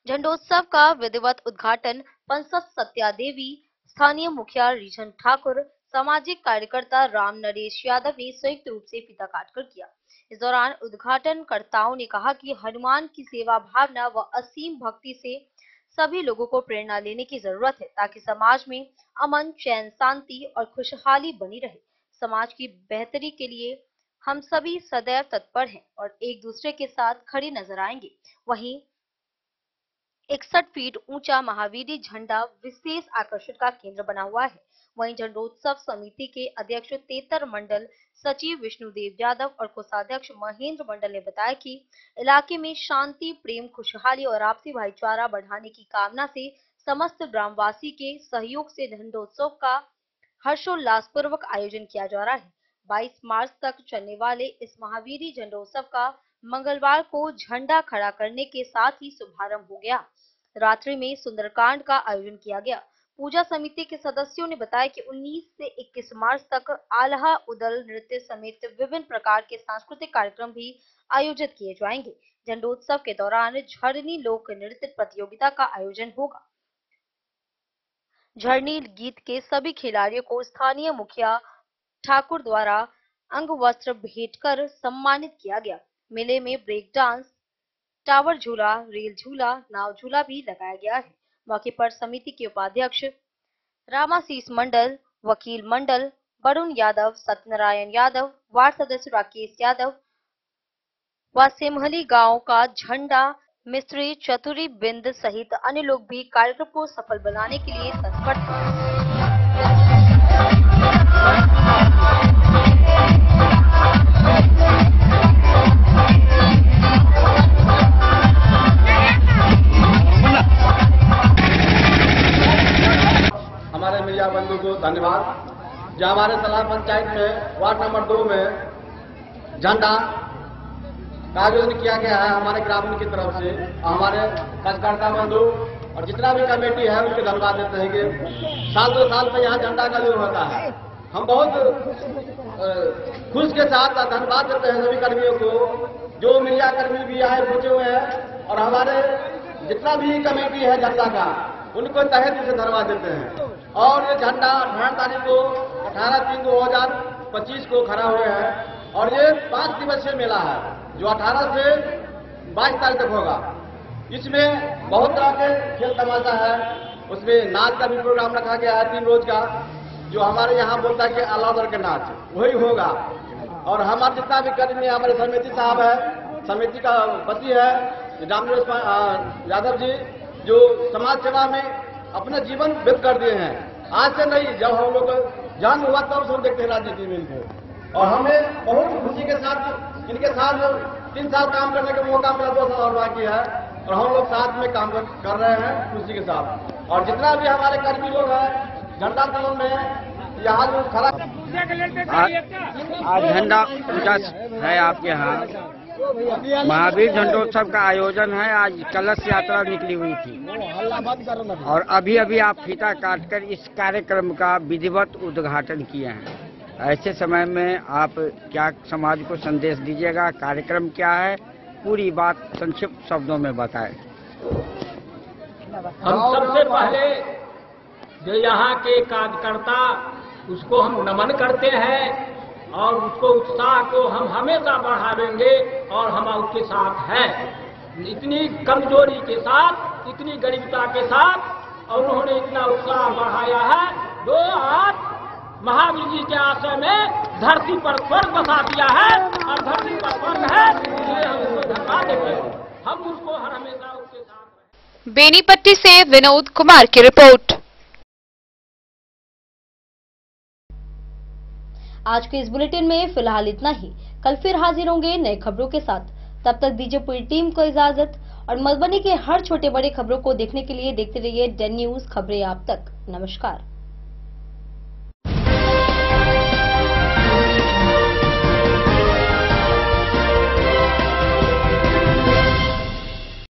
झंडोत्सव का विधिवत उद्घाटन पंसद सत्या देवी, स्थानीय मुखिया रीझन ठाकुर, सामाजिक कार्यकर्ता राम नरेश यादव ने संयुक्त रूप से फीता काटकर किया। इस दौरान उद्घाटनकर्ताओं ने कहा कि हनुमान की सेवा भावना व असीम भक्ति से सभी लोगों को प्रेरणा लेने की जरूरत है, ताकि समाज में अमन, चैन, शांति और खुशहाली बनी रहे। समाज की बेहतरी के लिए हम सभी सदैव तत्पर हैं और एक दूसरे के साथ खड़े नजर आएंगे। वहीं 61 फीट ऊंचा महावीरी झंडा विशेष आकर्षण का केंद्र बना हुआ है। वहीं झंडोत्सव समिति के अध्यक्ष तेतर मंडल सचिव विष्णुदेव यादव और कोषाध्यक्ष महेंद्र मंडल ने बताया कि इलाके में शांति, प्रेम, खुशहाली और आपसी भाईचारा बढ़ाने की कामना से समस्त ग्रामवासी के सहयोग से झंडोत्सव का हर्षोल्लास पूर्वक आयोजन किया जा रहा है। 22 मार्च तक चलने वाले इस महावीरी झंडोत्सव का मंगलवार को झंडा खड़ा करने के साथ ही शुभारंभ हो गया। रात्रि में सुंदरकांड का आयोजन किया गया। पूजा समिति के सदस्यों ने बताया कि 19 से 21 मार्च तक आल्हा, उदल नृत्य समेत विभिन्न प्रकार के सांस्कृतिक कार्यक्रम भी आयोजित किए जाएंगे। झंडोत्सव के दौरान झरनी लोक नृत्य प्रतियोगिता का आयोजन होगा। झरनी गीत के सभी खिलाड़ियों को स्थानीय मुखिया ठाकुर द्वारा अंग वस्त्र भेंट कर सम्मानित किया गया। मेले में ब्रेक डांस, टावर झूला, रेल झूला, नाव झूला भी लगाया गया है। मौके पर समिति के उपाध्यक्ष रामाशीष मंडल, वकील मंडल, वरुण यादव, सत्यनारायण यादव, वार्ड सदस्य राकेश यादव व सिमहली गांव का झंडा मिस्त्री चतुरी बिंद सहित अन्य लोग भी कार्यक्रम को सफल बनाने के लिए तत्पर थे। हमारे मीडिया बंधु को धन्यवाद। जो हमारे सलाह पंचायत में वार्ड नंबर 2 में झंडा का आयोजन किया गया है हमारे ग्रामीण की तरफ से, हमारे कार्यकर्ता बंधु और जितना भी कमेटी है उनके धन्यवाद देते हैं कि साल 2 साल में यहाँ झंडा का आयोजन होता है। हम बहुत खुश के साथ धन्यवाद देते हैं सभी कर्मियों को, जो मीडिया कर्मी भी आए पहुंचे हुए हैं और हमारे जितना भी कमेटी है झंडा का उनको तहे दिल से धन्यवाद देते हैं। और ये झंडा 18 तारीख को 18/3/2025 को खड़ा हुए हैं और ये 5 दिवसीय मेला है जो 18 से 22 तारीख तक होगा। इसमें बहुत तरह के खेल तमाशा है, उसमें नाच का भी प्रोग्राम रखा गया है 3 रोज का, जो हमारे यहाँ बोलता है कि अलाउदर के नाच वही होगा। और हमारे जितना भी कर्मी हमारे समिति साहब है, समिति का पति है रामनिवास यादव जी, जो समाज सेवा में अपना जीवन व्यक्त कर दिए हैं। आज से नहीं, जब हम लोग जान हुआ तब सब देखते हैं राजनीति में इनको, और हमें बहुत खुशी के साथ इनके साथ 3 साल काम करने का मौका मिला, 2 साल और बाकी है और हम लोग साथ में काम कर रहे हैं खुशी के साथ। और जितना भी हमारे कर्मी लोग हैं झंडा तलन में यहाँ जो खड़ा आज झंडा पूजा है आपके यहाँ, महावीर झंडोत्सव का आयोजन है। आज कलश यात्रा निकली हुई थी और अभी अभी आप फीता काटकर इस कार्यक्रम का विधिवत उद्घाटन किए हैं। ऐसे समय में आप क्या समाज को संदेश दीजिएगा, कार्यक्रम क्या है, पूरी बात संक्षिप्त शब्दों में बताएं। हम सबसे पहले जो यहाँ के कार्यकर्ता उसको हम नमन करते हैं और उसको उत्साह को हम हमेशा बढ़ावेंगे और हम उसके साथ हैं। इतनी कमजोरी के साथ, इतनी गरीबता के साथ और उन्होंने इतना उत्साह बढ़ाया है। 2 हाथ महावीर जी के आश्रय में धरती पर स्वर्ग बसा दिया है और धरती पर स्वर्ग है, इसलिए हम उसको धन्यवाद देते हैं। हम उसको हर हमेशा उसके साथ। बेनीपट्टी से विनोद कुमार की रिपोर्ट। आज के इस बुलेटिन में फिलहाल इतना ही। कल फिर हाजिर होंगे नए खबरों के साथ। तब तक दीजिए पूरी टीम को इजाजत और मधुबनी के हर छोटे बड़े खबरों को देखने के लिए देखते रहिए डेन न्यूज खबरें आप तक। नमस्कार।